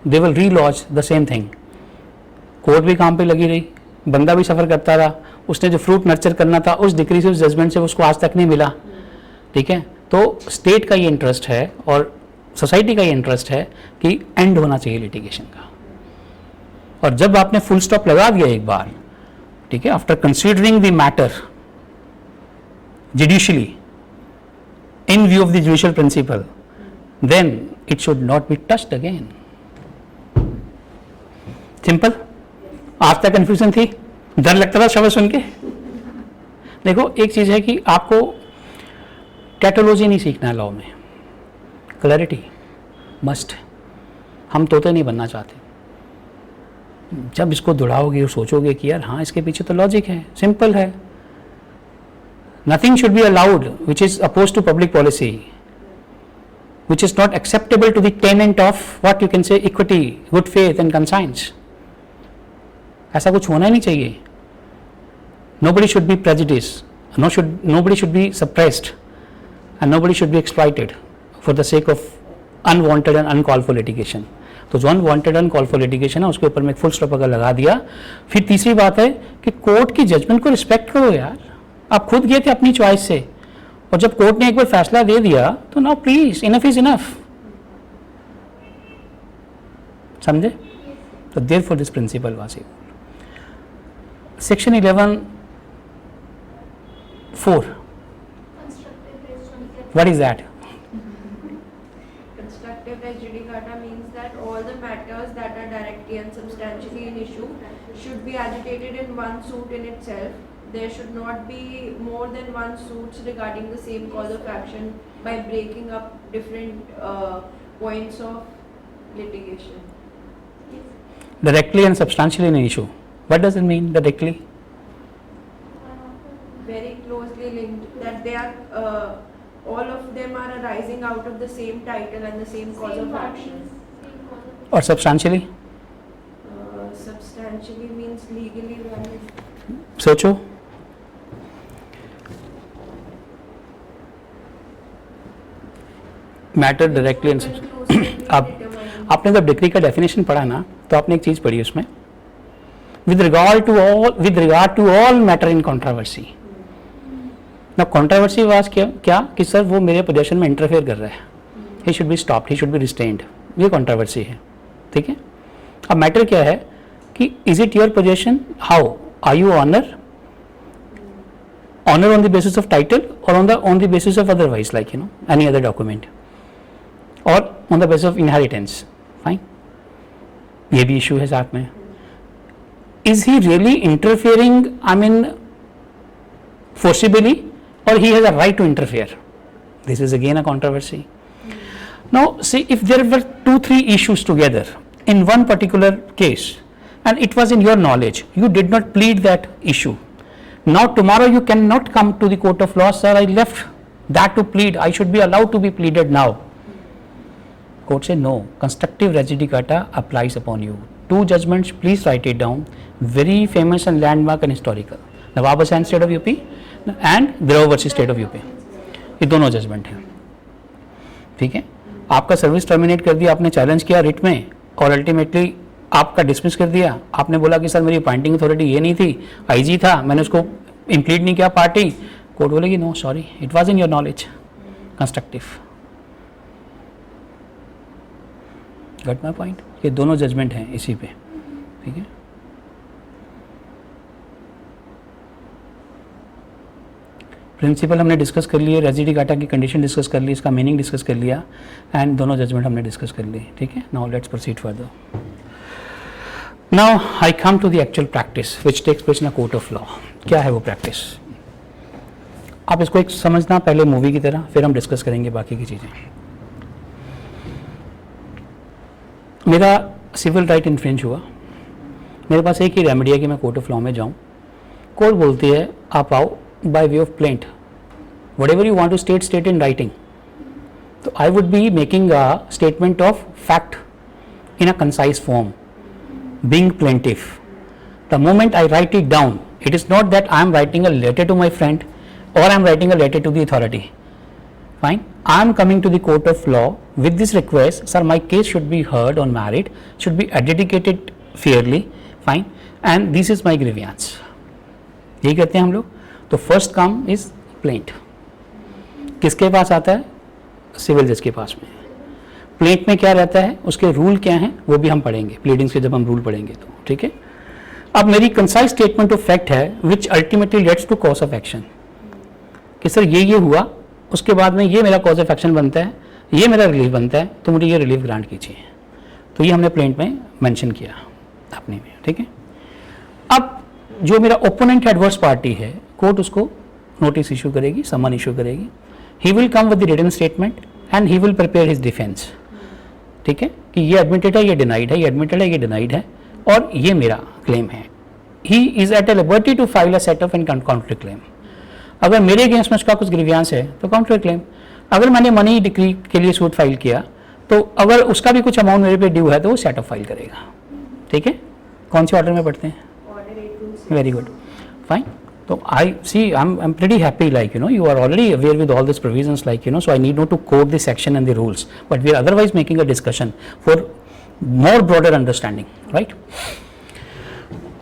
They will relodge the same thing. Court भी काम पे लगी रही, बंदा भी सफ़र करता रहा, उसने जो फ्रूट नर्चर करना था उस डिक्री से उस जजमेंट से उसको आज तक नहीं मिला. ठीक है, तो स्टेट का ये इंटरेस्ट है और सोसाइटी का ये इंटरेस्ट है कि एंड होना चाहिए लिटिगेशन का. और जब आपने फुल स्टॉप लगा दिया एक बार, ठीक है, after considering the matter judicially in view of the judicial principle, then it should not be touched again. Simple. आज तक कंफ्यूजन थी, डर लगता था शब्द सुन के। देखो एक चीज है कि आपको टैटोलॉजी नहीं सीखना है लॉ में, क्लैरिटी मस्ट। हम तोते नहीं बनना चाहते। जब इसको दौड़ाओगे और सोचोगे कि यार हाँ इसके पीछे तो लॉजिक है, सिंपल है, nothing should be allowed which is oppose to public policy, which is not acceptable to the tenant of what you can say equity, good faith and conscience. ऐसा कुछ होना ही नहीं चाहिए। Nobody should be prejudiced, nobody should be suppressed and nobody should be exploited for the sake of unwanted and uncalled for litigation. तो जो unwanted uncalled for litigation है उसके ऊपर मैं फुल स्टॉप अगर लगा दिया। फिर तीसरी बात है कि कोर्ट की जजमेंट को रिस्पेक्ट करो यार। आप खुद गए थे अपनी चॉइस से और जब कोर्ट ने एक बार फैसला दे दिया तो now please enough is enough, समझे? तो therefore this principle was it. Section 11(4) what is that? Constructive res judicata means that all the matters that are directly and substantially in issue should be agitated in one suit in itself. There should not be more than one suits regarding the same cause of action by breaking up different points of litigation. Directly and substantially an issue. What does it mean directly? Very closely linked, that they are all of them are arising out of the same title and the same cause of action. Or substantially? Substantially means legally valid. सोचो, matter directly and अब आपने जब degree का definition पढ़ा ना तो आपने एक चीज पढ़ी उसमें, with regard to all matter in controversy. ना कंट्रोवर्सी वाज क्या कि सर वो मेरे पोजीशन में इंटरफेयर कर रहा है, he should be stopped, he should be restrained, ये कंट्रोवर्सी है, ठीक है। अब मैटर क्या है कि is it your position, how are you owner on the basis of title or on the basis of otherwise, like any other document, or on the basis of inheritance, fine, ये भी issue है साथ में। is he really interfering, I mean forcibly, or he has a right to interfere? This is again a controversy. Now see, if there were 2-3 issues together in one particular case and it was in your knowledge, you did not plead that issue. Now tomorrow you cannot come to the court of law, sir I left that to plead, I should be allowed to be pleaded now. Court say no, constructive res judicata applies upon you. 2 judgments, please write it down, very famous and landmark and historical, Nawab Hussain state of UP and Draw versus state of UP, ये दोनों judgement हैं, ठीक है। आपका service terminate कर दिया, आपने challenge किया रिट में और अल्टीमेटली आपका डिसमिस कर दिया। आपने बोला कि सर मेरी अपॉइंटिंग अथॉरिटी ये नहीं थी, आईजी था, मैंने उसको इम्प्लीड नहीं किया पार्टी। कोर्ट बोलेगी no sorry, it was in your knowledge, constructive. Got my point? ये दोनों जजमेंट हैं इसी पे, ठीक है। प्रिंसिपल हमने डिस्कस कर लिए, res judicata की कंडीशन डिस्कस कर ली, इसका मीनिंग डिस्कस कर लिया एंड दोनों जजमेंट हमने डिस्कस कर ली, ठीक है। Now let's proceed further. Now I come to the actual practice which takes place in a court of law. क्या है वो प्रैक्टिस? आप इसको एक समझना पहले मूवी की तरह, फिर हम डिस्कस करेंगे बाकी की चीज़ें। मेरा सिविल राइट इन्फ्रिंज हुआ, मेरे पास एक ही रेमेडी है कि मैं कोर्ट ऑफ लॉ में जाऊँ। कोर्ट बोलती है आप आओ bye way of plaint, whatever you want to state in writing. So I would be making a statement of fact in a concise form, being plaintiff. The moment I write it down, it is not that I am writing a letter to my friend or I am writing a letter to the authority. Fine. I am coming to the court of law with this request, sir, my case should be heard on merit, should be adjudicated fairly, fine, and this is my grievance. यही कहते हैं हम लोग। तो first काम is plaint. किसके पास आता है? सिविल जज के पास में। प्लेंट में क्या रहता है, उसके रूल क्या हैं, वो भी हम पढ़ेंगे प्लीडिंग्स के जब हम रूल पढ़ेंगे तो, ठीक है। अब मेरी कंसाइज स्टेटमेंट ऑफ फैक्ट है which ultimately leads to cause of action, कि सर ये हुआ, उसके बाद में ये मेरा कॉज ऑफ एक्शन बनता है, ये मेरा रिलीफ बनता है, तो मुझे ये रिलीफ ग्रांट कीजिए। तो ये हमने प्लेंट में मेंशन किया अपने में, ठीक है। अब जो मेरा ओपोनेंट एडवर्स पार्टी है, कोर्ट उसको नोटिस इशू करेगी, समन इशू करेगी, he will come with the written statement and he will prepare his defence, ठीक है, कि ये एडमिटेड है, ये डिनाइड है, ये एडमिटेड है, ये डिनाइड है, और ये मेरा क्लेम है. He is at a liberty to file a set off and counter claim. अगर मेरे अगेंस्ट में उसका कुछ ग्रीवियंस है तो काउंटर क्लेम. अगर मैंने मनी डिक्री के लिए सूट फाइल किया तो अगर उसका भी कुछ अमाउंट मेरे पे ड्यू है तो वो सेट ऑफ फाइल करेगा. ठीक है, कौन से ऑर्डर में पढ़ते हैं? Very good, fine. So I see, I'm pretty happy, like, you are already aware with all these provisions, like, so I need not to quote the section and the rules, but we are otherwise making a discussion for more broader understanding, right?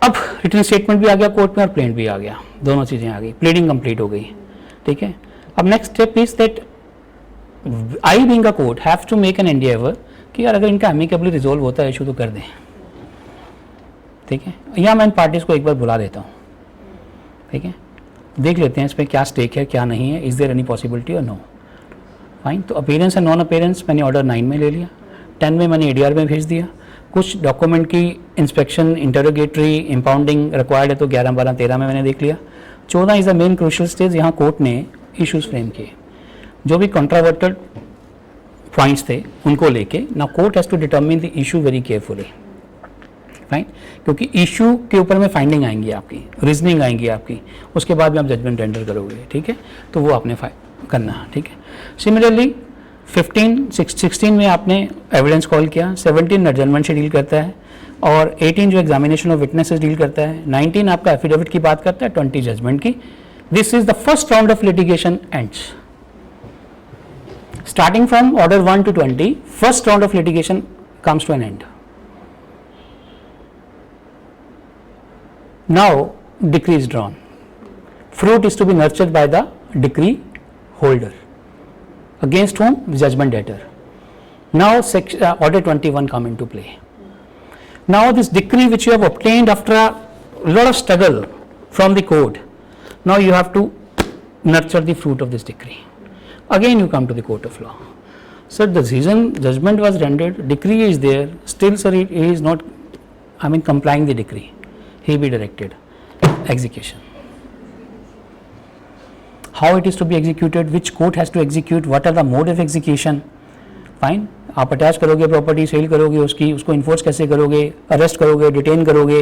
अब written statement भी आ गया court में और plaint भी आ गया, दोनों चीज़ें आ गई, प्लीडिंग कंप्लीट हो गई. ठीक है, अब next step is that I being a court have to make an endeavour कि यार अगर इनका एमिकेबली रिजोल्व होता है इशू तो कर दें. ठीक है, या मैं इन पार्टीज को एक बार बुला देता हूँ. ठीक है, देख लेते हैं इस पर क्या स्टेक है क्या नहीं है, इज देयर एनी पॉसिबिलिटी और नो. फाइन, तो अपीयरेंस एंड नॉन अपीयरेंस मैंने ऑर्डर 9 में ले लिया, 10 में मैंने एडीआर में भेज दिया. कुछ डॉक्यूमेंट की इंस्पेक्शन, इंटरोगेटरी, इंपाउंडिंग रिक्वायर्ड है तो 11, 12, 13 में मैंने देख लिया. 14 is the main crucial stage, यहाँ कोर्ट ने इश्यूज फ्रेम किए, जो भी कंट्रावर्टेड पॉइंट्स थे उनको लेके. Now court has to determine the issue very carefully. Fine, क्योंकि इशू के ऊपर में फाइंडिंग आएंगी आपकी, रीजनिंग आएंगी आपकी, उसके बाद में आप जजमेंट रेंडर करोगे. ठीक है, तो वो आपने करना. ठीक है, सिमिलरली 16 में आपने एविडेंस कॉल किया, 17 एडजर्नमेंट से डील करता है, और 18 जो एग्जामिनेशन ऑफ विटनेसेस डील करता है, 19 आपका एफिडेविट की बात करता है, 20 जजमेंट की. This is the first round of litigation ends. Starting from order 1 to 20, first round of litigation comes to an end. Now decree is drawn. Fruit is to be nurtured by the decree holder. Against whom? Judgment debtor. Now order 21 come into play. Now this decree which you have obtained after a lot of struggle from the court, now you have to nurture the fruit of this decree. Again you come to the court of law. Sir, the decision, judgment was rendered, decree is there, still sir he is not, complying the decree. He be directed execution. How it is to be executed, which court has to execute, what are the mode of execution. Fine, आप attach करोगे property, cell करोगे उसकी, उसको enforce कैसे करोगे, arrest करोगे, detain करोगे.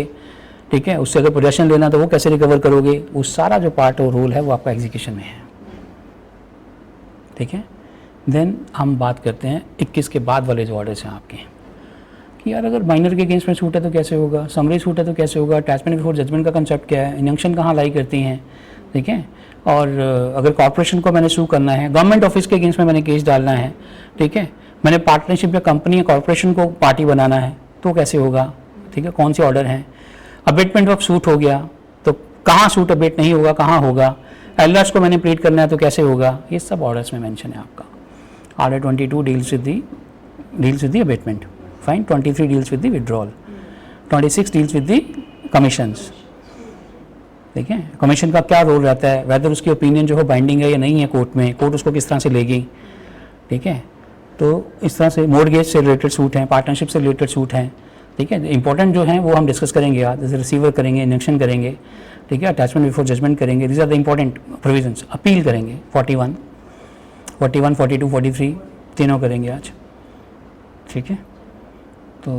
ठीक है, उससे अगर पोजेशन लेना तो वो कैसे रिकवर करोगे, वो सारा जो पार्ट और रोल है वो आपका एग्जीक्यूशन में है. ठीक है, देन हम बात करते हैं 21 के बाद वाले जो ऑर्डर्स हैं आपके, कि यार अगर माइनर के अगेंस्ट में सूट है तो कैसे होगा, समरी सूट है तो कैसे होगा, अटैचमेंट बिफोर जजमेंट का कंसेप्ट क्या है, इंजंक्शन कहाँ लाई करती हैं. ठीक है, और अगर कॉर्पोरेशन को मैंने सू करना है, गवर्नमेंट ऑफिस के अगेंस्ट में मैंने केस डालना है. ठीक है, मैंने पार्टनरशिप या कंपनी या कॉर्पोरेशन को पार्टी बनाना है तो कैसे होगा. ठीक है, कौन से ऑर्डर हैं. अबेटमेंट ऑफ सूट हो गया तो कहाँ सूट अबेट नहीं होगा, कहाँ होगा. एलआर्स को मैंने प्लीड करना है तो कैसे होगा. ये सब ऑर्डर्स में मेंशन है आपका. Order 22 deals with the abatement. Fine, 23 deals with the withdrawal, 26 deals with the commissions. ठीक है, कमीशन का क्या रोल रहता है, वेदर उसकी ओपिनियन जो है बाइंडिंग है या नहीं है कोर्ट में, कोर्ट उसको किस तरह से लेगी. ठीक है, तो इस तरह से मॉर्गेज से रिलेटेड सूट हैं, पार्टनरशिप से रिलेटेड सूट हैं. ठीक है, इंपॉर्टेंट जो हैं वो हम डिस्कस करेंगे आज, जैसे रिसीवर करेंगे, इंजंक्शन करेंगे. ठीक है, अटैचमेंट बिफोर जजमेंट करेंगे. These are the important provisions. Appeal करेंगे 41, 42, 43 तीनों करेंगे आज. ठीक है, तो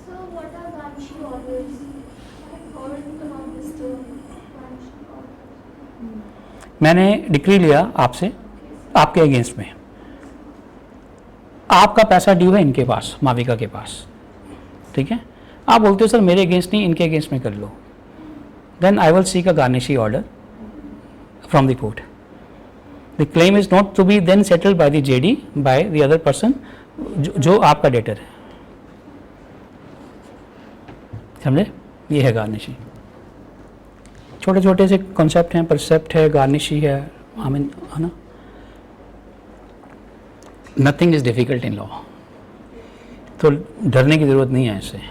So what are garnishing orders? I have heard about this term, garnishing orders. मैंने डिक्री लिया आपसे, आपके अगेंस्ट में, आपका पैसा ड्यू है इनके पास, माविका के पास. ठीक है, आप बोलते हो सर मेरे अगेंस्ट नहीं इनके अगेंस्ट में कर लो. Then I will seek a garnishing order from the court. The claim is not to be then settled by the JD, by the other person जो आपका डेटर है. समझे, ये है गार्निशी. छोटे छोटे से कॉन्सेप्ट हैं, परसेप्ट है, गार्निशी है, है ना. Nothing is difficult in law, तो डरने की ज़रूरत नहीं है इससे.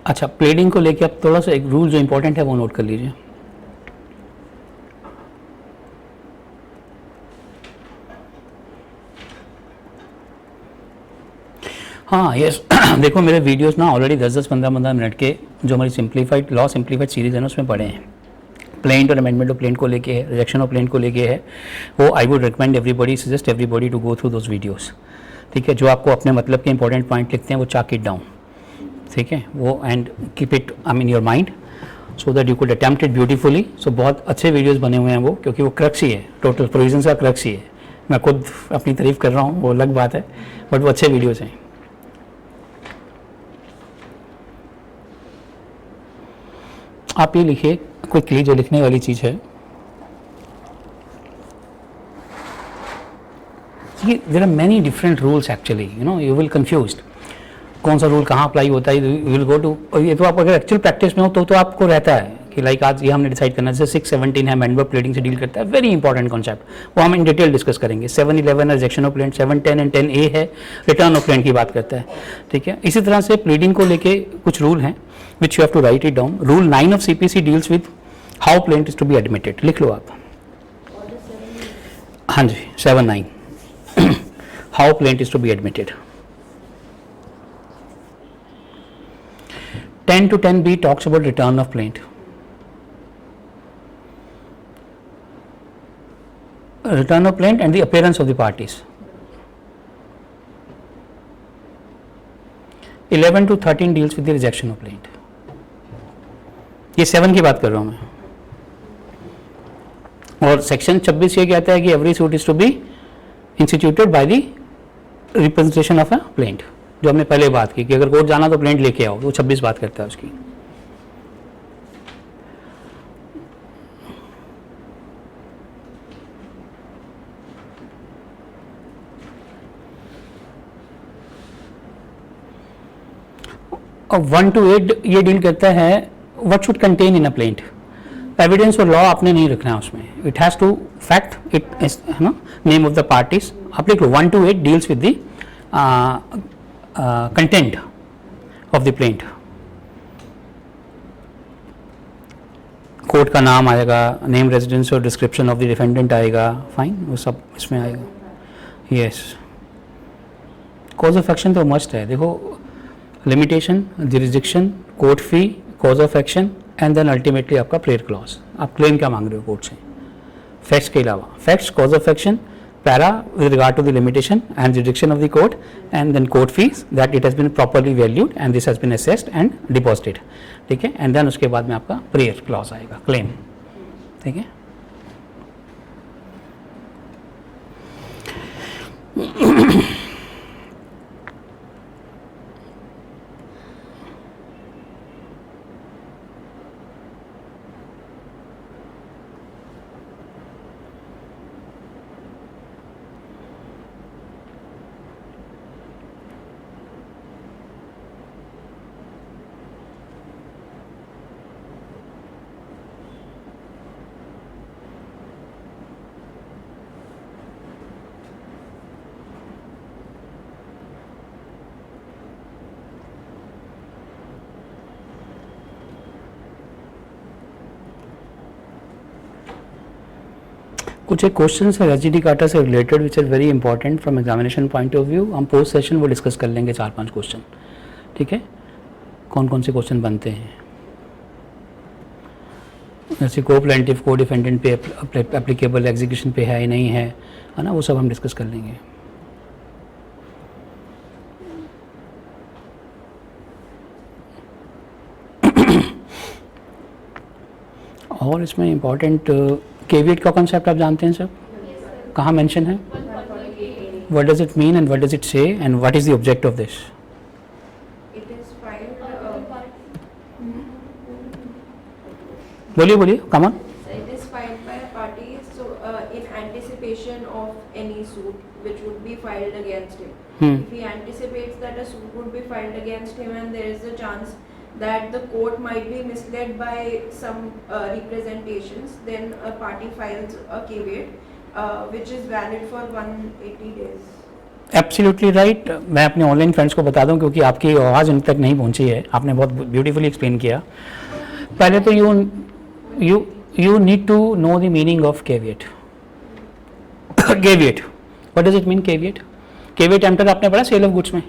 अच्छा, प्लेडिंग को लेके आप थोड़ा सा एक रूल जो इंपॉर्टेंट है वो नोट कर लीजिए. हाँ यस देखो मेरे वीडियोस ना ऑलरेडी 10-15 मिनट के जो हमारी सिंप्लीफाइड लॉ सिंप्लीफाइड सीरीज है ना उसमें पढ़े हैं. प्लेंट और अमेंडमेंट ऑफ प्लेंट को लेके है, रिजेक्शन ऑफ प्लेंट को लेके है. वो I would recommend everybody, suggest everybody to go through those videos. ठीक है, जो आपको अपने मतलब के इंपॉर्टेंट पॉइंट लिखते हैं वो चाक इट डाउन. ठीक है, वो and keep it I mean your mind so that you could attempt it beautifully. So बहुत अच्छे वीडियोस बने हुए हैं वो, क्योंकि वो क्रक्स ही है, टोटल प्रोविजंस का क्रक्स ही है. मैं खुद अपनी तारीफ कर रहा हूँ, वो अलग बात है, बट वो अच्छे वीडियोज़ हैं. आप ये लिखिए क्विकली जो लिखने वाली चीज़ है. There are many different rules actually, you know, you will confused कौन सा रूल कहाँ अप्लाई होता है. यू विल गो टू, ये तो आप अगर एक्चुअल प्रैक्टिस में हो तो आपको रहता है कि लाइक आज ये हमने डिसाइड करना है. जैसे 617 है अमेंडमेंट प्लेडिंग से डील करता है, वेरी इंपॉर्टेंट कॉन्सेप्ट, वो हम इन डिटेल डिस्कस करेंगे. 711 है rejection of plaint, 710 and 10A है रिटर्न ऑफ प्लेंट की बात करता है. ठीक है, इसी तरह से प्लीडिंग को लेके कुछ रूल हैं which you have to write it down. Rule 9 of CPC deals with how plaint is to be admitted. लिख लो आप. हाँ जी, 7-9 how plaint is to be admitted. 10 to 10B talks about return of plaint. Return of plaint and the appearance of the parties. 11 to 13 deals with the rejection of plaint. ये 7 की बात कर रहा हूँ मैं. और सेक्शन 26 ये कहता है कि every suit is to be instituted by the representation of a plaint, जो हमने पहले बात की कि अगर कोर्ट जाना तो प्लेंट लेके आओ, तो 26 बात करता है उसकी. और 1 to 8 ये डील करता है what should contain in a plaint. Evidence और लॉ आपने नहीं रखना है उसमें. It has to fact it है ना, नेम ऑफ द पार्टीज आप लिख लो. 1 to 8 deals with the content of the plaint. Court का नाम आएगा, नेम, रेजिडेंस और डिस्क्रिप्शन ऑफ द डिफेंडेंट आएगा, फाइन, वो सब इसमें आएगा. यस, कॉज ऑफ एक्शन तो मस्ट है. देखो, limitation, jurisdiction, court fee, cause of action and then ultimately आपका प्रेयर क्लॉज. आप क्लेम क्या मांग रहे हो कोर्ट से, फैक्ट्स के अलावा. Facts, cause of action, para with regard to the limitation and jurisdiction of the court, and then court fees that it has been properly valued and this has been assessed and deposited. ठीक है, and then उसके बाद में आपका prayer clause आएगा, claim. ठीक है, कुछ एक क्वेश्चन है रेजिडी काटा से related which are very important from examination point of view. हम पोस्ट सेशन वो डिस्कस कर लेंगे 4-5 क्वेश्चन. ठीक है, कौन कौन से क्वेश्चन बनते हैं, जैसे को प्लेंटिफ को डिफेंडेंट पे एप्लीकेबल, एग्जीक्यूशन पे है या नहीं है ना, वो सब हम डिस्कस कर लेंगे. और इसमें इंपॉर्टेंट केविएट का कॉन्सेप्ट आप जानते हैं सर, कहाँ मेंशन है, what does it mean and what does it say and what is the object of this. बोलिए बोलिए, come on. It is filed by a party, so in anticipation of any suit which would be filed against him. If he anticipates that a suit would be filed against him and there is a chance that the court might be misled by some representations, then a party files a caveat which is valid for 180 days. Absolutely right. मैं अपने online friends को बता दूं क्योंकि आपकी आवाज़ उन तक नहीं पहुंची है, आपने बहुत ब्यूटीफुली एक्सप्लेन किया। पहले तो you need to know the meaning of caveat. Caveat, what does it mean caveat? Caveat emptor आपने पढ़ा सेल ऑफ गुड्स में,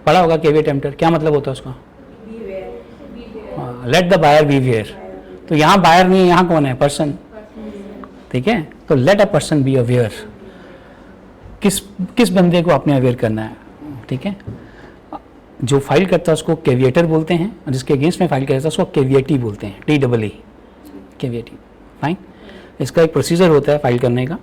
पढ़ा होगा। केविएट एम्प्टर क्या मतलब होता है उसका? Let the buyer beware. तो यहाँ बायर नहीं है, यहाँ कौन है? पर्सन। ठीक है, तो let a person be aware. किस बंदे को आपने अवेयर करना है? ठीक है, जो फाइल करता है उसको केविएटर बोलते हैं, और जिसके अगेंस्ट में फाइल करता है उसको केविएटी बोलते हैं, TEE, केविएटी। फाइन, इसका एक प्रोसीजर होता है फाइल करने का।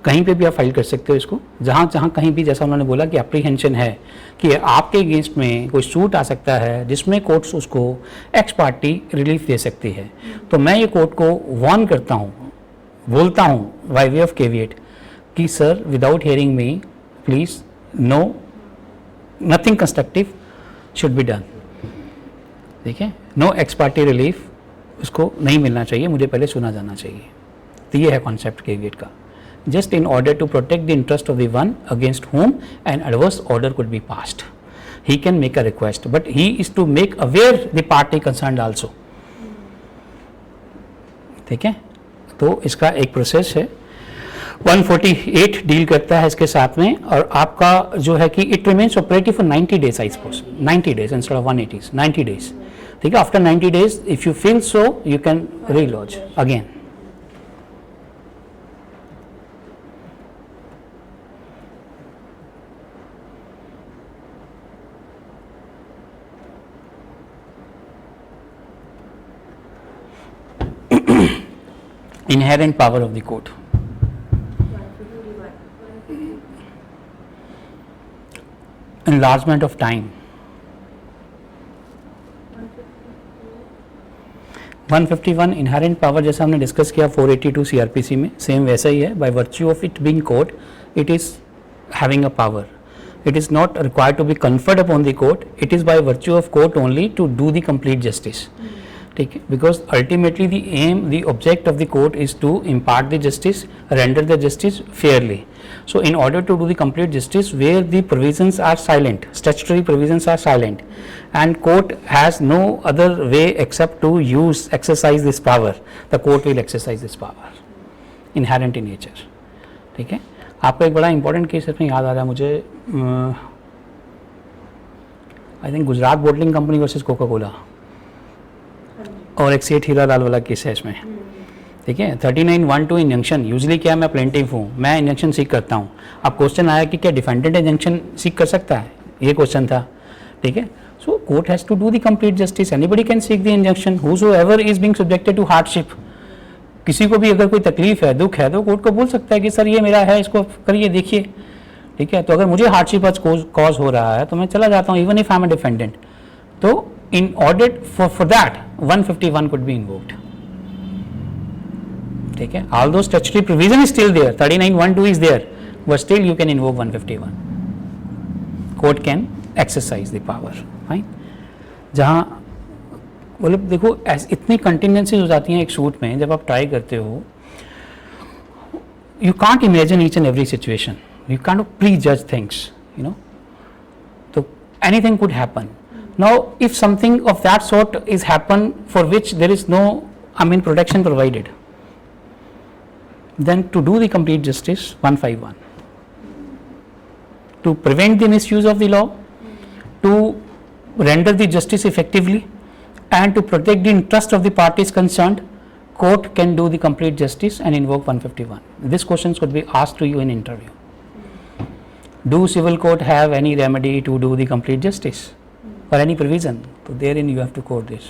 कहीं पे भी आप फाइल कर सकते हो इसको, जहाँ कहीं भी, जैसा उन्होंने बोला कि अप्रीहेंशन है कि आपके अगेंस्ट में कोई सूट आ सकता है जिसमें कोर्ट्स उसको एक्स पार्टी रिलीफ दे सकती है। तो मैं ये कोर्ट को वार्न करता हूँ, बोलता हूँ बाय वे ऑफ केविएट कि sir without hearing me please no, nothing constructive should be done. ठीक है, नो एक्स पार्टी रिलीफ उसको नहीं मिलना चाहिए, मुझे पहले सुना जाना चाहिए। तो ये है कॉन्सेप्ट केविएट का। Just in order to protect the interest of the one against whom an adverse order could be passed, he can make a request, but he is to make aware the party concerned also. ठीक है, तो इसका एक process है। 148 deal करता है इसके साथ में, और आपका जो है कि it remains operative for 90 days, I suppose 90 days instead of 180, 90 days. ठीक है, after 90 days if you feel so you can relaunch again. Inherent power of the court. Enlargement of time. 151 inherent power जैसा हमने discuss किया 482 CRPC में, same वैसा ही है। By virtue of it being court, it is having a power. It is not required to be conferred upon the court. It is by virtue of court only to do the complete justice. ठीक है, because ultimately the aim, the object of the court is to impart the justice, render the justice fairly. So in order to do the complete justice where the provisions are silent, statutory provisions are silent, and court has no other way except to exercise this power, the court will exercise this power, inherent in nature. ठीक है, आपको एक बड़ा important case इसमें याद आ रहा है मुझे, I think Gujarat bottling company versus Coca Cola, और एक सेठ हीरा लाल वाला केस है इसमें। ठीक है, 39(1)(2) इंजंक्शन। यूजली क्या, मैं प्लेंटिफ हूँ, मैं इंजंक्शन सीख करता हूँ। अब क्वेश्चन आया कि क्या डिफेंडेंट इंजंक्शन सीख कर सकता है, ये क्वेश्चन था। ठीक है, so court has to do the complete justice, anybody can seek the injunction whosoever is being subjected to hardship. किसी को भी अगर कोई तकलीफ है, दुख है, तो कोर्ट को बोल सकता है कि सर ये मेरा है, इसको करिए, देखिए। ठीक है, तो अगर मुझे हार्डशिप आज कॉज हो रहा है तो मैं चला जाता हूँ, even if I am a defendant. तो in order for that 151 could be invoked. ठीक है, although statutory provision is still there, 39(1)(2) is there, but still you can invoke 151. Court can exercise the power. Fine. जहाँ मतलब देखो इतनी contingencies हो जाती हैं एक सूट में, जब आप ट्राई करते हो, you can't imagine each and every situation, you can't prejudge things, you know, so anything could happen. Now, if something of that sort is happen for which there is no, protection provided, then to do the complete justice, 151, to prevent the misuse of the law, to render the justice effectively, and to protect the interest of the parties concerned, court can do the complete justice and invoke 151. This questions could be asked to you in interview. Do civil court have any remedy to do the complete justice? For any provision, so therein you have to quote this.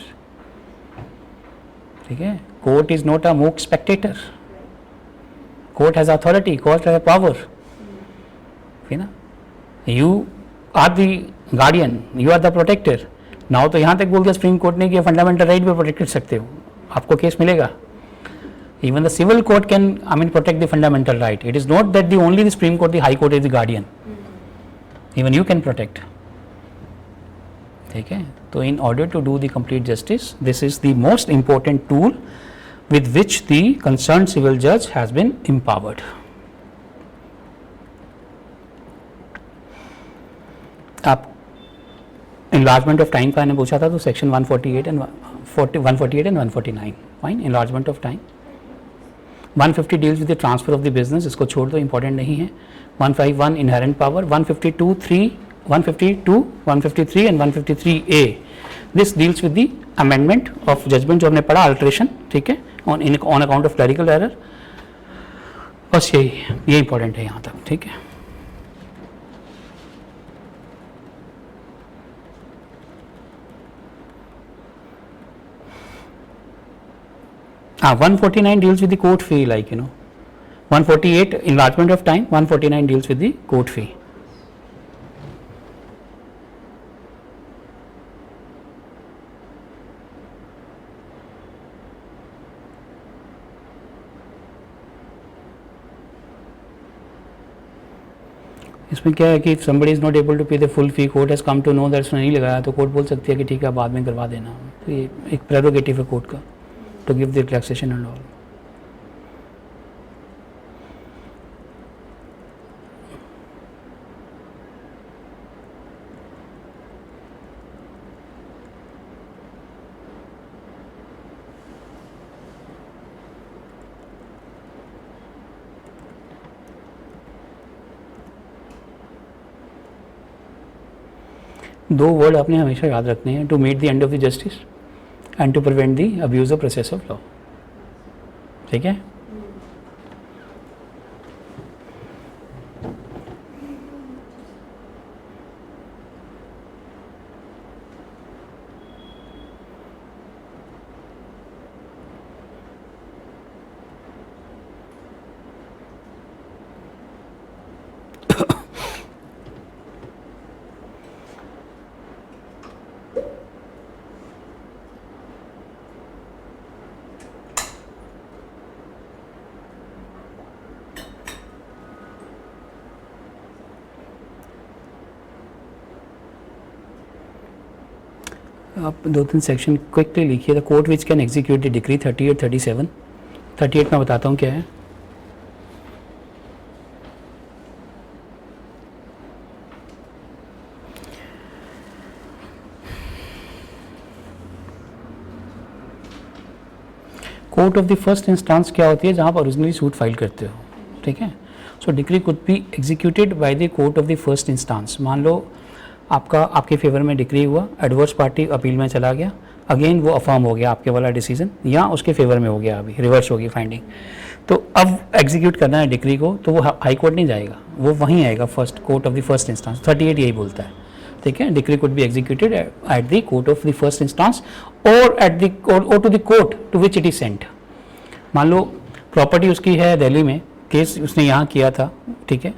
ठीक है, court is not a mock spectator. Court has authority, court has power. ठीक ना, you are the guardian, you are the protector. Now तो यहाँ तक बोल दिया supreme court ने कि फंडामेंटल राइट पे प्रोटेक्ट कर सकते हो, आपको केस मिलेगा. Even the civil court can, protect the fundamental right. It is not that the only the Supreme Court, the High Court is the guardian. Even you can protect. ठीक है, तो in order to do the complete justice, this is the most important tool with which the concerned civil judge has been empowered. enlargement of time का मैंने पूछा था, तो section 148 and 148 and 149 fine. enlargement of time. 150 deals with the transfer of the business, इसको छोड़ दो, important नहीं है. 151 inherent power. 152, 153 and 153A, this deals with the amendment of judgment जो हमने पढ़ा, alteration, ठीक है, on account of clerical error. बस ये इंपॉर्टेंट है यहाँ तक, ठीक है. हाँ, 149 deals with the court fee, like 148 enlargement of time, 149 deals with the court fee. इसमें क्या है कि if somebody is not able to pay the full fee, court has come to know that उसने नहीं लगाया, तो कोर्ट बोल सकती है कि ठीक है बाद में करवा देना. तो ये एक प्रेरोगेटिव है कोर्ट का, to give the relaxation and all. दो वर्ड आपने हमेशा याद रखने हैं, to meet the end of the justice and to prevent the abuse of process of law. ठीक है. आप दो तीन सेक्शन क्विकली लिखिए. The court which can execute the decree 38, 37. 38 मैं बताता हूँ क्या है. Court of the first instance क्या होती है, जहाँ आप ओरिजिनली सूट फाइल करते हो. ठीक है. So decree could be executed by the court of the first instance. मान लो आपके फेवर में डिक्री हुआ, एडवर्स पार्टी अपील में चला गया, अगेन वो अफर्म हो गया आपके वाला डिसीजन, या उसके फेवर में हो गया, अभी रिवर्स होगी फाइंडिंग. तो अब एग्जीक्यूट करना है डिक्री को, तो वो हाई कोर्ट नहीं जाएगा, वो वहीं आएगा first court of the first instance. 38 यही बोलता है. ठीक है. Decree could be executed at the court of the first instance और एट द और to the court to which it is sent. मान लो प्रॉपर्टी उसकी है दिल्ली में, केस उसने यहाँ किया था. ठीक है.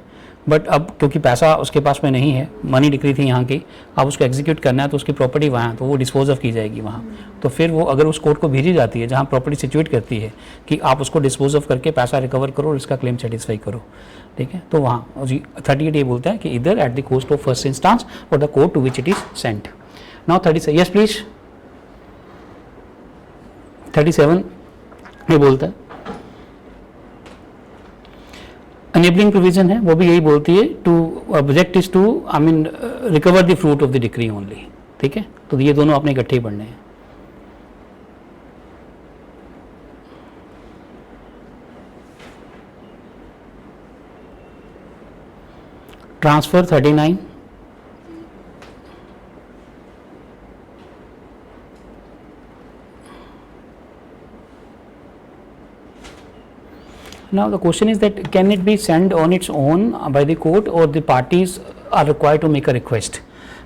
बट अब क्योंकि पैसा उसके पास में नहीं है, मनी डिक्री थी यहाँ की, अब उसको एग्जीक्यूट करना है, तो उसकी प्रॉपर्टी वहाँ, तो वो डिस्पोज ऑफ की जाएगी वहाँ. तो फिर वो अगर उस कोर्ट को भेजी जाती है जहाँ प्रॉपर्टी सिचुएट करती है कि आप उसको डिस्पोज ऑफ करके पैसा रिकवर करो और इसका क्लेम सेटिस्फाई करो. ठीक है. तो वहाँ 38 ये बोलता है कि इधर at the cost of first instance or the court to which it is sent. Now 37, yes please. 37 ये बोलता है enabling provision है, वो भी यही बोलती है to object is to recover the fruit of the decree only. ठीक है. तो ये दोनों आपने इकट्ठे ही पढ़ने हैं. Transfer 39. Now the question is that can it be sent on its own by the court or the parties are required to make a request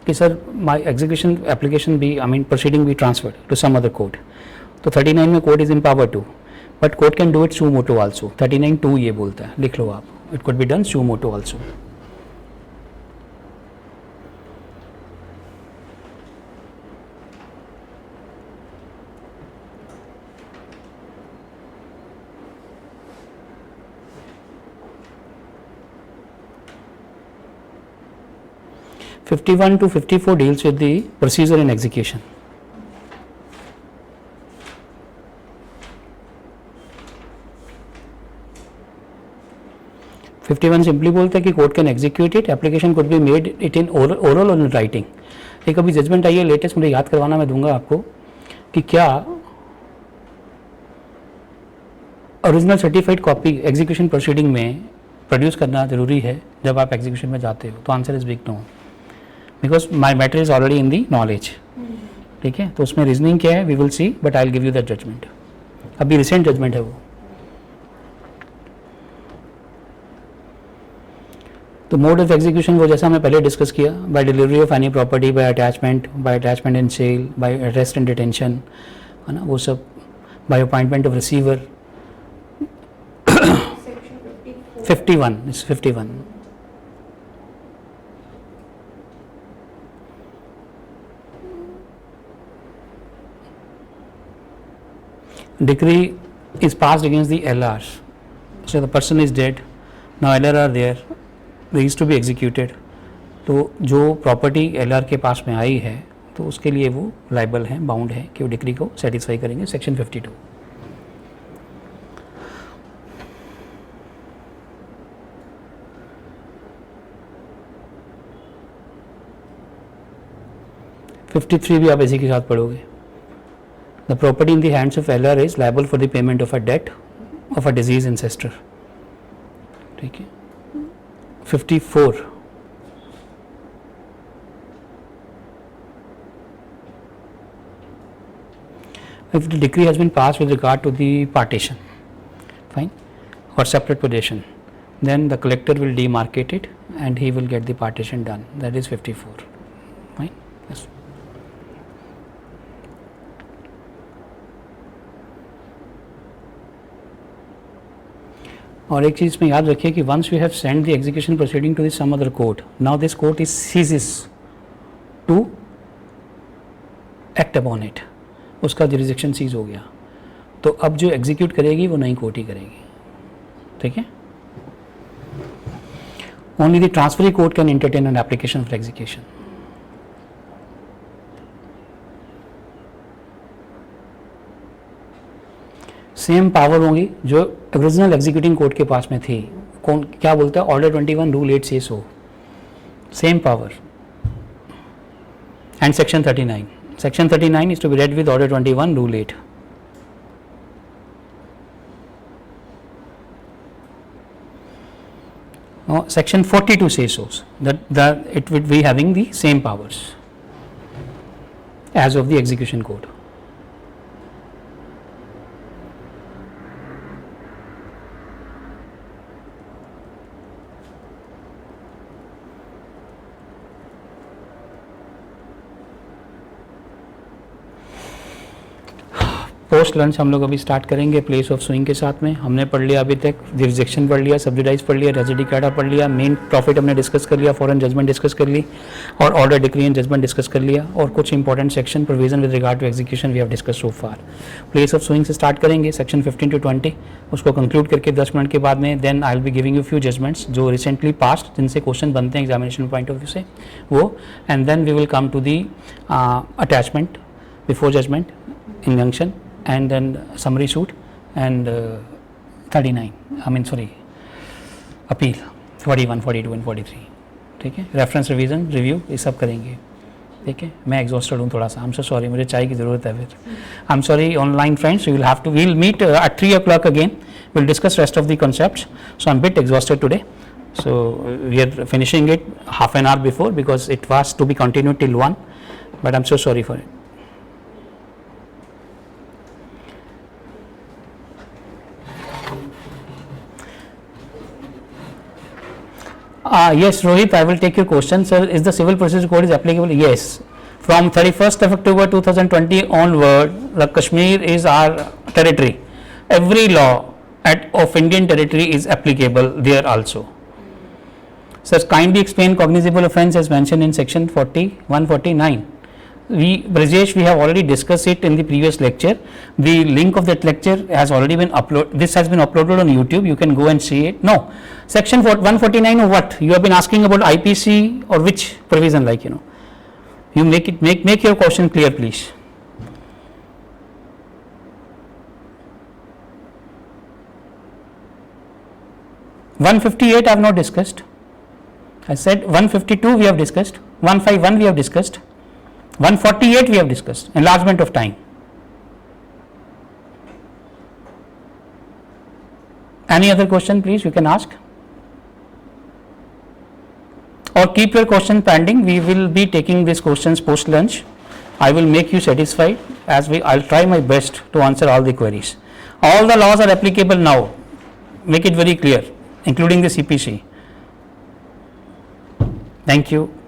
कि sir my execution application be proceeding be transferred to some other court. तो 39 में court is empowered to, but court can do it suo motu also. 39(2) ये बोलता है, लिख लो आप. It could be done suo motu also. – 51 to 54 deals with the procedure in execution. (51) simply बोलता है कि court can execute it, application could be made it in oral और in writing. एक अभी जजमेंट आई है लेटेस्ट, मुझे याद करवाना, मैं दूंगा आपको कि क्या original certified copy execution proceeding में प्रोड्यूस करना जरूरी है जब आप एग्जीक्यूशन में जाते हो, तो answer is big no, because my matter is already in the knowledge. ठीक है, तो उसमें रीजनिंग क्या है we will see, but I will give you that judgment. अभी रिसेंट जजमेंट है वो। तो मोड ऑफ एग्जीक्यूशन वो जैसा हमने पहले डिस्कस किया, by delivery of any property, by attachment and sale, by arrest and detention, है ना, वो सब, by appointment of receiver. Section 54. 51 is 51. Decree is passed against the LRs. So the person is dead. Now LR are there. They used to be executed. तो जो property LR के पास में आई है तो उसके लिए वो लाइबल है, बाउंड है कि वो डिक्री को सेटिस्फाई करेंगे। सेक्शन 52। (53) भी आप इसी के साथ पढ़ोगे। The property in the hands of LR is liable for the payment of a debt of a deceased ancestor. ठीक है। 54 if the decree has been passed with regard to the partition, fine, or separate possession, then the collector will demarcate it and he will get the partition done. That is 54. Fine. Yes. और एक चीज़ में याद रखिए कि once you have send the execution proceeding to the some other court, now this court is ceases to act upon it, उसका jurisdiction cease हो गया, तो अब जो एग्जीक्यूट करेगी वो नई कोर्ट ही करेगी। ठीक है, only the transferee court can entertain an application for execution. Same power होंगी जो ओरिजिनल एग्जीक्यूटिंग कोर्ट के पास में थी। कौन क्या बोलता है, ऑर्डर 21 रूल 8 से so, same power. And section 39, section 39 is to be read with order 21 rule 8। Section 42 says so that it would be having the same powers as of the execution code. Post lunch हम लोग अभी start करेंगे place of sewing के साथ में। हमने पढ़ लिया अभी तक, रिजेक्शन पढ़ लिया, सब्सिडाइज पढ़ लिया, रेजिडी काटा पढ़ लिया, मेन प्रॉफिट हमने डिस्कस कर लिया, फॉरेन जजमेंट डिस्कस कर ली, और order decree and judgment discuss कर लिया, और कुछ important section provision with regard to execution we have discuss so far. Place of suing से स्टार्ट करेंगे, सेक्शन 15 to 20, उसको कंक्लूड करके 10 मिनट के बाद में then I will be giving you few judgments जो रिसेंटली पास्ट, जिनसे क्वेश्चन बनते हैं एग्जामिनेशन पॉइंट ऑफ व्यू से वो, and then we will come to the attachment before judgment, injunction, and then summary suit, and 39 I mean sorry appeal 41, 42 and 43। ठीक है, reference revision review ये सब करेंगे। ठीक है, मैं एग्जॉस्टेड हूँ थोड़ा सा, आई एम सो सॉरी, मुझे चाय की ज़रूरत है फिर। I am sorry online friends, you will have to, we will meet at 3 o'clock again, we'll discuss rest of the concepts, so I'm bit exhausted today, so we are finishing it half an hour before because it was to be continued till 1, but I'm so sorry for it. Yes, Rohit, I will take your question. Sir, is the Civil Procedure Code is applicable? Yes. From 31st of October 2020 onward, the Kashmir is our territory. Every law of Indian territory is applicable there also. Sir, kindly explain cognizable offence as mentioned in section 149. Brajesh, we have already discussed it in the previous lecture. The link of that lecture has already been uploaded. This has been uploaded on YouTube. You can go and see it. No, section 149 or what? You have been asking about IPC or which provision, like, you know. You make your question clear, please. I have not discussed. I said 152 we have discussed. 151 we have discussed. 148 we have discussed, enlargement of time. Any other question, please, you can ask, or keep your question pending. We will be taking these questions post lunch. I will make you satisfied I'll try my best to answer all the queries. All the laws are applicable now, make it very clear, including the CPC. Thank you.